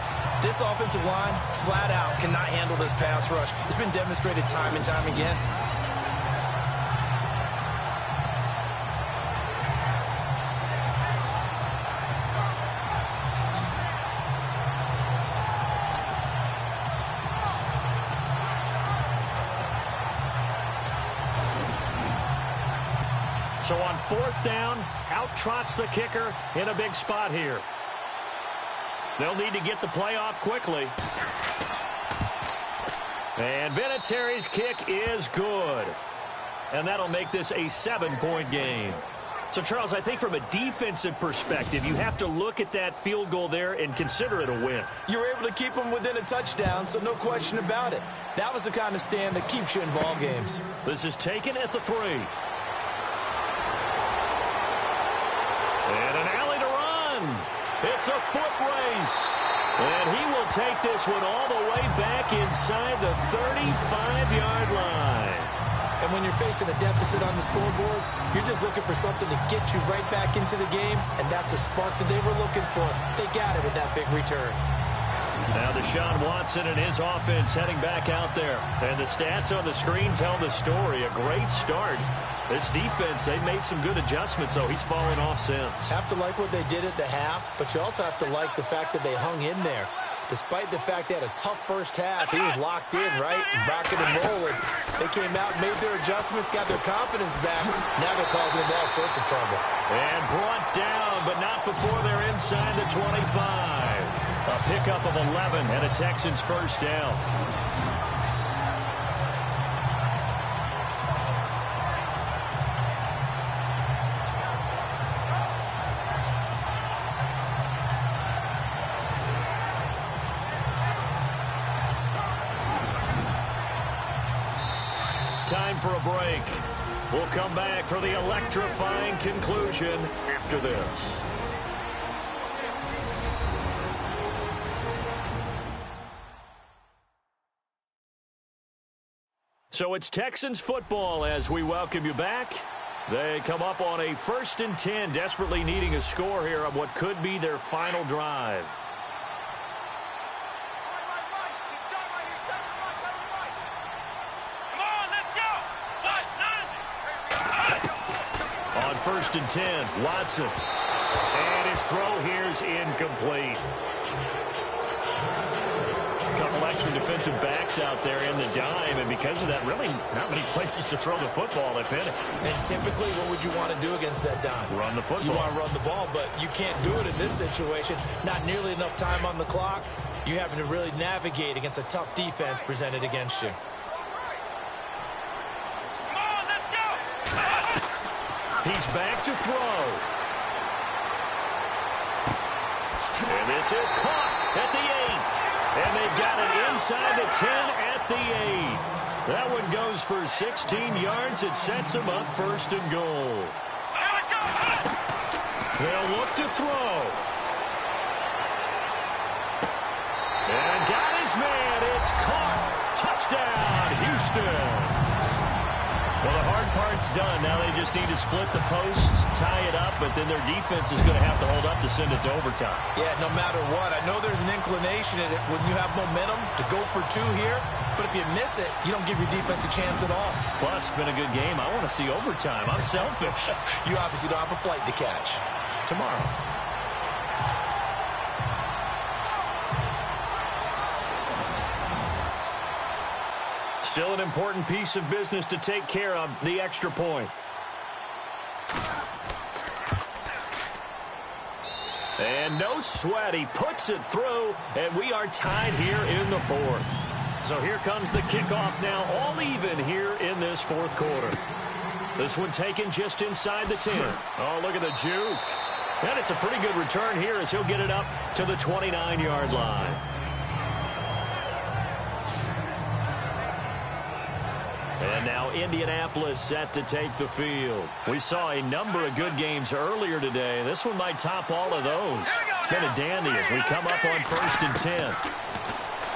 This offensive line, flat out, cannot handle this pass rush. It's been demonstrated time and time again. So on fourth down, out trots the kicker in a big spot here. They'll need to get the play off quickly. And Vinatieri's kick is good. And that'll make this a 7-point game. So, Charles, I think from a defensive perspective, you have to look at that field goal there and consider it a win. You were able to keep them within a touchdown, so no question about it. That was the kind of stand that keeps you in ball games. This is taken at the 3. And an alley to run. It's a foot race. And he will take this one all the way back inside the 35-yard line. And when you're facing a deficit on the scoreboard, you're just looking for something to get you right back into the game, and that's the spark that they were looking for. They got it with that big return. Now Deshaun Watson and his offense heading back out there. And the stats on the screen tell the story. A great start. This defense, they've made some good adjustments, so he's fallen off since. Have to like what they did at the half, but you also have to like the fact that they hung in there. Despite the fact they had a tough first half, he was locked in, right? And rocking and rolling. They came out, made their adjustments, got their confidence back. Now they're causing them all sorts of trouble. And brought down, but not before they're inside the 25. A pickup of 11 and a Texans first down. Time for a break. We'll come back for the electrifying conclusion after this. So it's Texans football as we welcome you back. They come up on a 1st and 10, desperately needing a score here on what could be their final drive. On 1st and 10, Watson. And his throw here is incomplete. A couple extra defensive backs out there in the dime, and because of that, really not many places to throw the football, if any. And typically, what would you want to do against that dime? Run the football. You want to run the ball, but you can't do it in this situation. Not nearly enough time on the clock. You having to really navigate against a tough defense presented against you. He's back to throw. And this is caught at the 8. And they've got it inside the 10 at the 8. That one goes for 16 yards. It sets them up 1st and goal. They'll look to throw. And got his man. It's caught. Touchdown, Houston. Well, the hard part's done. Now they just need to split the post, tie it up, but then their defense is going to have to hold up to send it to overtime. Yeah, no matter what. I know there's an inclination in it when you have momentum to go for 2 here, but if you miss it, you don't give your defense a chance at all. Plus, it's been a good game. I want to see overtime. I'm selfish. You obviously don't have a flight to catch. tomorrow. Still an important piece of business to take care of, the extra point. And no sweat. He puts it through, and we are tied here in the fourth. So here comes the kickoff now, all even here in this fourth quarter. This one taken just inside the 10. Oh, look at the juke. And it's a pretty good return here as he'll get it up to the 29-yard line. And now Indianapolis set to take the field. We saw a number of good games earlier today. This one might top all of those. It's been a dandy as we come up on 1st and 10.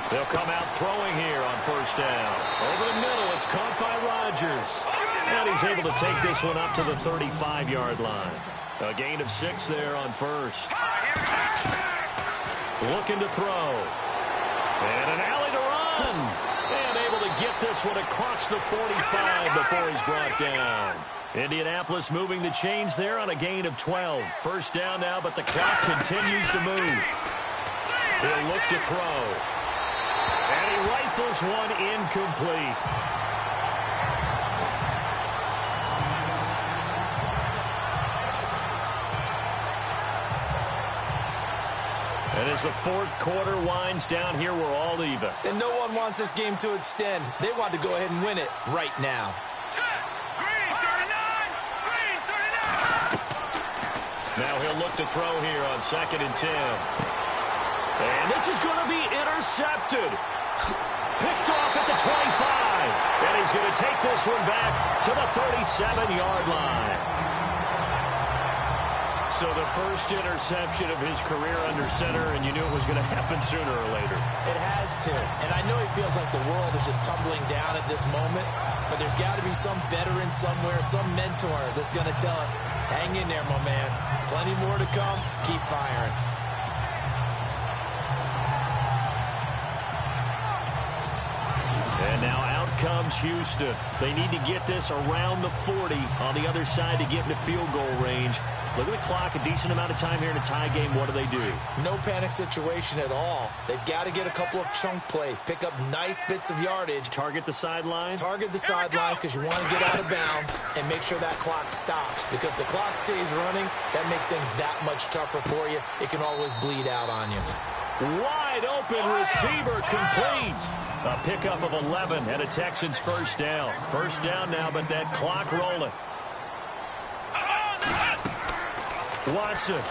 They'll come out throwing here on 1st down. Over the middle, it's caught by Rodgers. And he's able to take this one up to the 35-yard line. A gain of 6 there on 1st. Looking to throw. And an alley to run. And able to get this one across the 45 before he's brought down. Indianapolis moving the chains there on a gain of 12. 1st down now, but the clock continues to move. He'll look to throw. And he rifles one incomplete. And as the fourth quarter winds down here, we're all even. And no one wants this game to extend. They want to go ahead and win it right now. Green 39! Green 39! Now he'll look to throw here on 2nd and 10. And this is going to be intercepted. Picked off at the 25. And he's going to take this one back to the 37-yard line. So the first interception of his career under center, and you knew it was going to happen sooner or later. It has to. And I know he feels like the world is just tumbling down at this moment, but there's got to be some veteran somewhere, some mentor that's going to tell him, hang in there, my man. Plenty more to come. Keep firing. And now out comes Houston. They need to get this around the 40 on the other side to get into field goal range. Look at the clock, a decent amount of time here in a tie game. What do? No panic situation at all. They've got to get a couple of chunk plays, pick up nice bits of yardage. Target the sidelines? Target the sidelines because you want to get out of bounds and make sure that clock stops. Because if the clock stays running, that makes things that much tougher for you. It can always bleed out on you. Wide open receiver complete. A pickup of 11 and a Texans 1st down. 1st down now, but that clock rolling. Watson.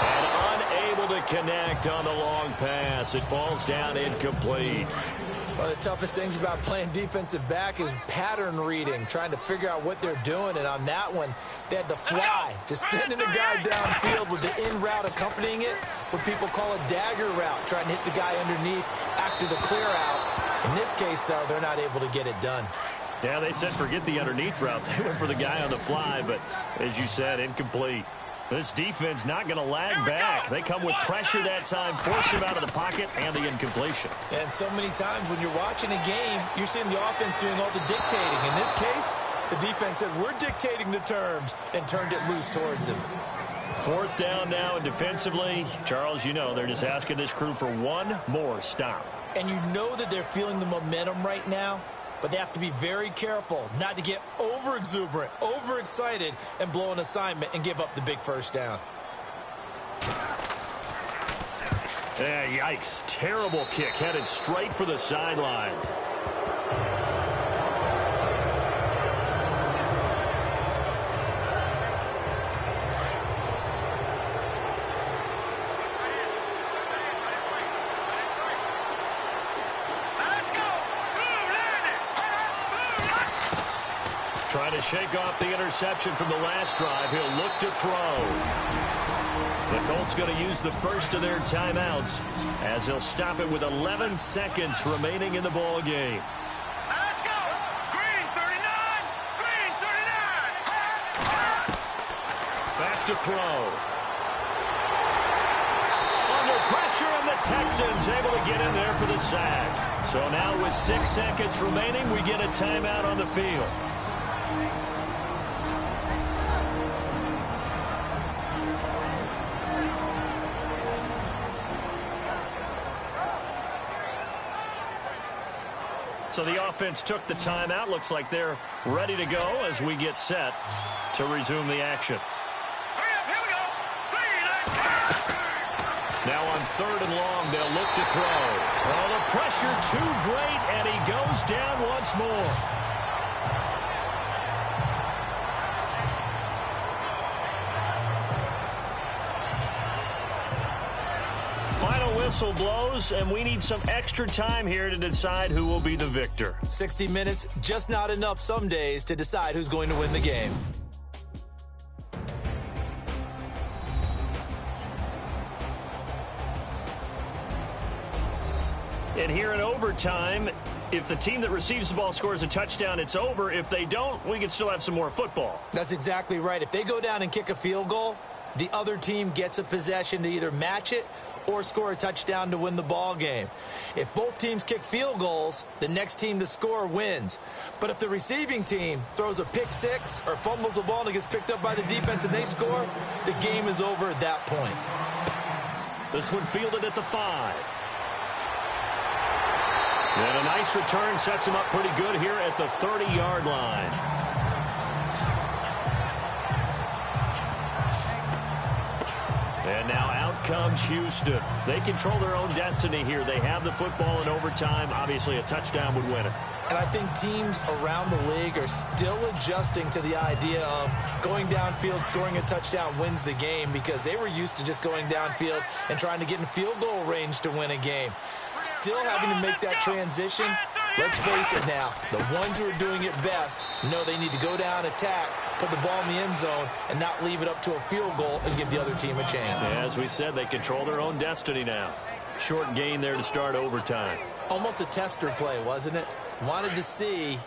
And unable to connect on the long pass. It falls down incomplete. One of the toughest things about playing defensive back is pattern reading, trying to figure out what they're doing. And on that one, they had the fly, just sending a guy downfield with the in route accompanying it, what people call a dagger route, trying to hit the guy underneath after the clear out. In this case, though, they're not able to get it done. Yeah, they said forget the underneath route. They went for the guy on the fly, but as you said, incomplete. This defense not going to lag back. They come with pressure that time, force him out of the pocket, and the incompletion. And so many times when you're watching a game, you're seeing the offense doing all the dictating. In this case, the defense said, we're dictating the terms, and turned it loose towards him. 4th down now, and defensively, Charles, you know, they're just asking this crew for one more stop. And you know that they're feeling the momentum right now, but they have to be very careful not to get over-exuberant, over-excited, and blow an assignment and give up the big 1st down. Yeah, yikes. Terrible kick headed straight for the sidelines. Trying to shake off the interception from the last drive. He'll look to throw. The Colts going to use the first of their timeouts as he'll stop it with 11 seconds remaining in the ball game. Let's go! Green 39! Green 39! Back to throw. Under pressure, and the Texans able to get in there for the sack. So now with 6 seconds remaining, we get a timeout on the field. So the offense took the timeout. Looks like they're ready to go as we get set to resume the action. Here we go. Now on 3rd and long, they'll look to throw. Oh, the pressure too great, and he goes down once more. Final whistle blows, and we need some extra time here to decide who will be the victor. 60 minutes, just not enough some days to decide who's going to win the game. And here in overtime, if the team that receives the ball scores a touchdown, it's over. If they don't, we can still have some more football. That's exactly right. If they go down and kick a field goal, the other team gets a possession to either match it or score a touchdown to win the ball game. If both teams kick field goals, the next team to score wins. But if the receiving team throws a pick six or fumbles the ball and it gets picked up by the defense and they score, the game is over at that point. This one fielded at the 5. And a nice return sets him up pretty good here at the 30-yard line. And now out comes Houston. They control their own destiny here. They have the football in overtime. Obviously, a touchdown would win it. And I think teams around the league are still adjusting to the idea of going downfield, scoring a touchdown wins the game, because they were used to just going downfield and trying to get in field goal range to win a game. Still having to make that transition. Let's face it now, the ones who are doing it best know they need to go down, attack, put the ball in the end zone, and not leave it up to a field goal and give the other team a chance. As we said, they control their own destiny now. Short gain there to start overtime. Almost a tester play, wasn't it? Wanted to see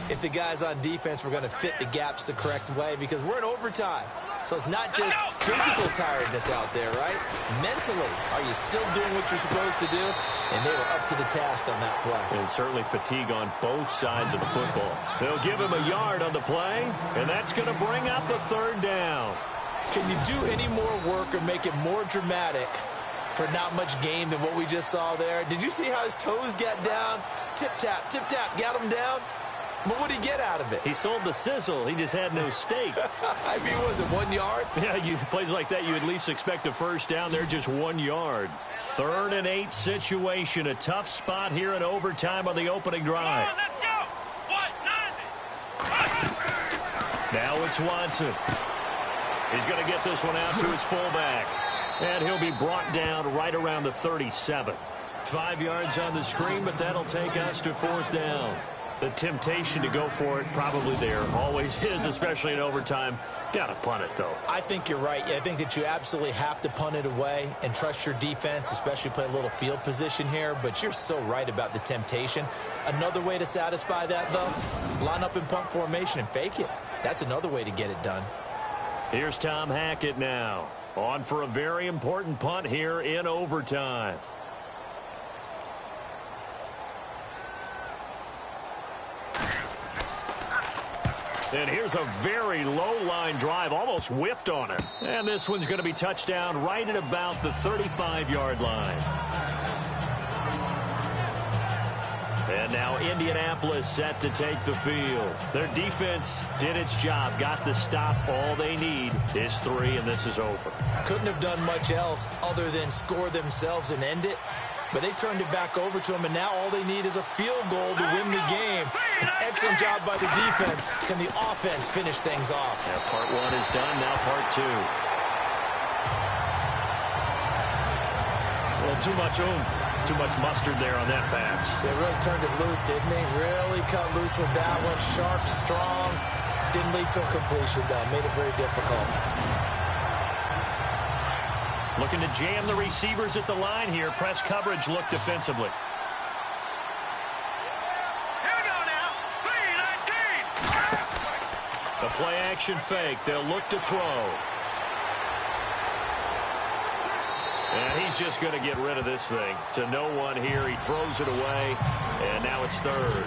if the guys on defense were going to fit the gaps the correct way, because we're in overtime. So it's not just physical tiredness out there, right? Mentally, are you still doing what you're supposed to do? And they were up to the task on that play. And certainly fatigue on both sides of the football. They'll give him a yard on the play, and that's going to bring up a 3rd down. Can you do any more work or make it more dramatic for not much gain than what we just saw there? Did you see how his toes got down? Tip-tap, got him down. But what did he get out of it? He sold the sizzle. He just had no steak. I mean, was it 1 yard? Yeah, plays like that, you at least expect a first down. They're just 1 yard. 3rd and 8 situation. A tough spot here in overtime on the opening drive. Let's go. Now it's Watson. He's going to get this one out to his fullback. And he'll be brought down right around the 37. 5 yards on the screen, but that'll take us to 4th down. The temptation to go for it probably there. Always is, especially in overtime. Got to punt it, though. I think you're right. I think that you absolutely have to punt it away and trust your defense, especially play a little field position here. But you're so right about the temptation. Another way to satisfy that, though, line up in punt formation and fake it. That's another way to get it done. Here's Tom Hackett now. On for a very important punt here in overtime. And here's a very low-line drive, almost whiffed on it. And this one's going to be touchdown right at about the 35-yard line. And now Indianapolis set to take the field. Their defense did its job, got the stop. All they need is 3, and this is over. Couldn't have done much else other than score themselves and end it. But they turned it back over to them, and now all they need is a field goal to win the game. An excellent job by the defense. Can the offense finish things off? Yeah, part 1 is done, now part 2. Well, too much oomph, too much mustard there on that pass. They really turned it loose, didn't they? Really cut loose with that one. Sharp, strong. Didn't lead to a completion, though. Made it very difficult. Looking to jam the receivers at the line here. Press coverage look defensively. Here we go now. 3-19. The play action fake. They'll look to throw. And he's just going to get rid of this thing. To no one here. He throws it away. And now it's 3rd.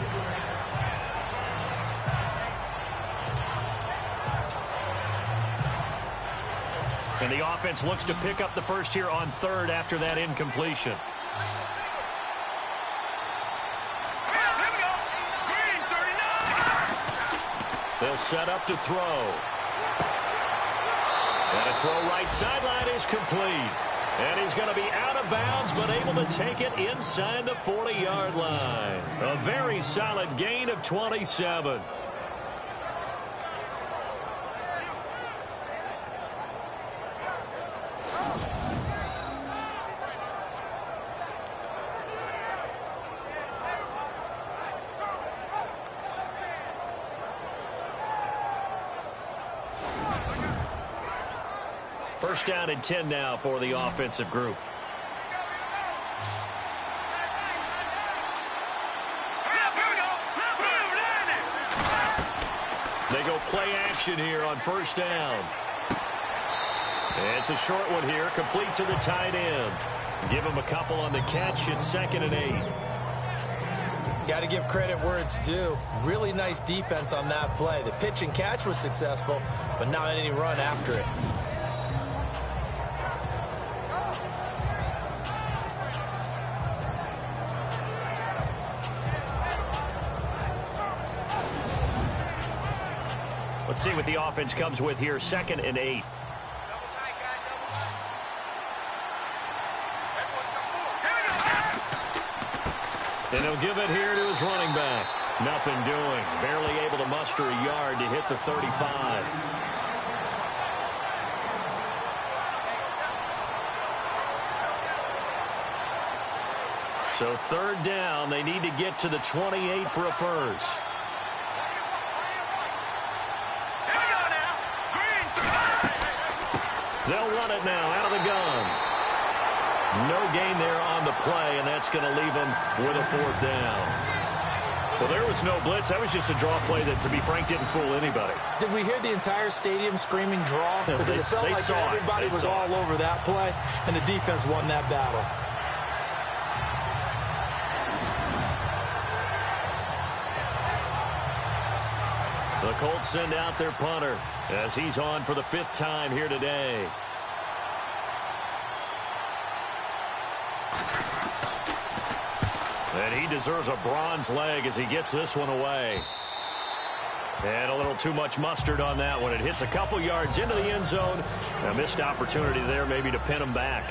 And the offense looks to pick up the first here on 3rd after that incompletion. Here we go. They'll set up to throw. And a throw right sideline is complete. And he's going to be out of bounds, but able to take it inside the 40-yard line. A very solid gain of 27. First down and 10 now for the offensive group. They go play action here on first down. It's a short one here, complete to the tight end. Give him a couple on the catch. It's 2nd and 8. Got to give credit where it's due. Really nice defense on that play. The pitch and catch was successful, but not any run after it. Let's see what the offense comes with here. 2nd and 8. And he'll give it here to his running back. Nothing doing. Barely able to muster a yard to hit the 35. So 3rd down. They need to get to the 28 for a first. They'll run it now out of the gun. No gain there on the play, and that's going to leave them with a 4th down. Well, there was no blitz. That was just a draw play that, to be frank, didn't fool anybody. Did we hear the entire stadium screaming draw? Because it felt like everybody was all over that play, and the defense won that battle. The Colts send out their punter as he's on for the 5th time here today. And he deserves a bronze leg as he gets this one away. And a little too much mustard on that one. It hits a couple yards into the end zone. A missed opportunity there maybe to pin him back.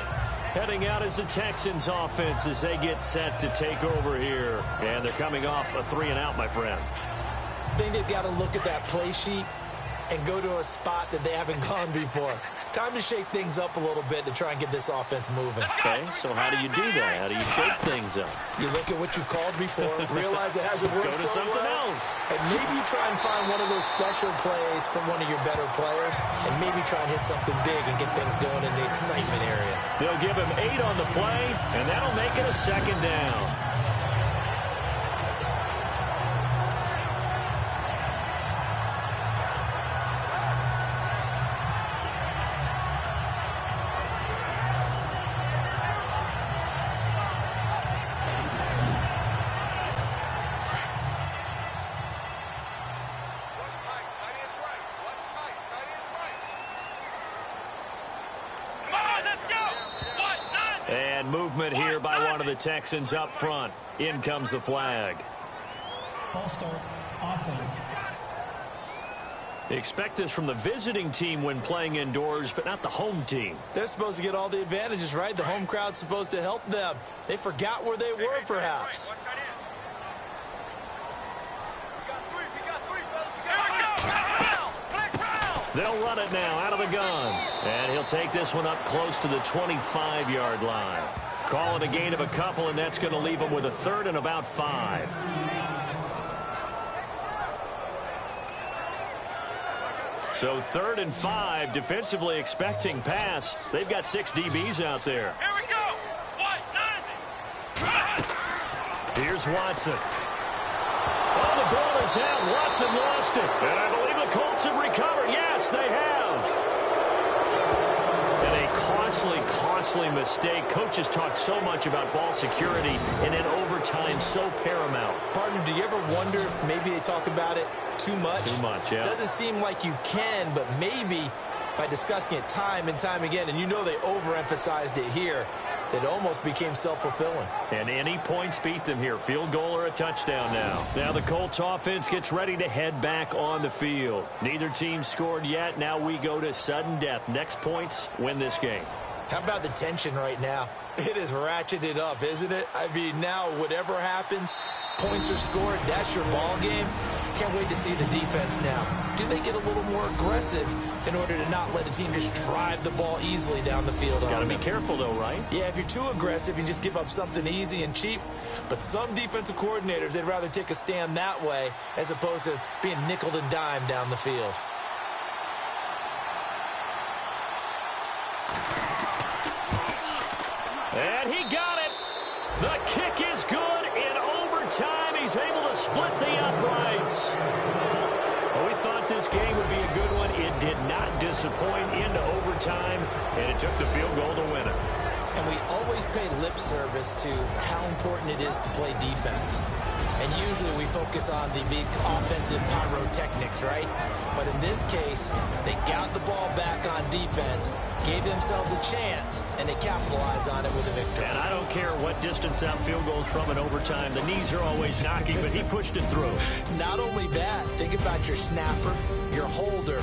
Heading out is the Texans offense as they get set to take over here. And they're coming off a 3-and-out, my friend. I think they've got to look at that play sheet and go to a spot that they haven't gone before. Time to shake things up a little bit to try and get this offense moving. Okay, so how do you do that? How do you shake things up? You look at what you called before, realize it hasn't worked so well. Go to something else. And maybe you try and find one of those special plays from one of your better players, and maybe try and hit something big and get things going in the excitement area. They'll give him 8 on the play, and that'll make it a 2nd down. And movement here by one of the Texans up front. In comes the flag. False start, offense. They expect this from the visiting team when playing indoors, but not the home team. They're supposed to get all the advantages, right? The home crowd's supposed to help them. They forgot where they were, perhaps. They'll run it now out of the gun. And he'll take this one up close to the 25-yard line. Call it a gain of a couple, and that's going to leave him with a 3rd and about 5. So 3rd and 5, defensively expecting pass. They've got 6 DBs out there. Here we go. Here's Watson. Oh, the ball is out. Watson lost it. And I believe the Colts have recovered. Yes, they have. And a costly mistake. Coaches talk so much about ball security, and in overtime, so paramount. Partner, do you ever wonder if maybe they talk about it too much? Too much, yeah. Doesn't seem like you can, but maybe by discussing it time and time again, and you know they overemphasized it here, that almost became self-fulfilling. And any points beat them here. Field goal or a touchdown now. Now the Colts offense gets ready to head back on the field. Neither team scored yet. Now we go to sudden death. Next points win this game. How about the tension right now? It is ratcheted up, isn't it? I mean, now whatever happens, points are scored, that's your ball game. Can't wait to see the defense now. Do they get a little more aggressive in order to not let a team just drive the ball easily down the field? Got to be careful, though, right? Yeah, if you're too aggressive, you just give up something easy and cheap. But some defensive coordinators, they'd rather take a stand that way as opposed to being nickel and dime down the field. And he got it. The kick is good. In overtime, he's able to split the uprights. Well, we thought this game would be a good one. It did not disappoint into overtime, and it took the field goal to win it. And we always pay lip service to how important it is to play defense. And usually we focus on the big offensive pyrotechnics, right? But in this case, they got the ball back on defense, gave themselves a chance, and they capitalized on it with a victory. And I don't care what distance that field goes from in overtime. The knees are always knocking, but he pushed it through. Not only that, think about your snapper, your holder,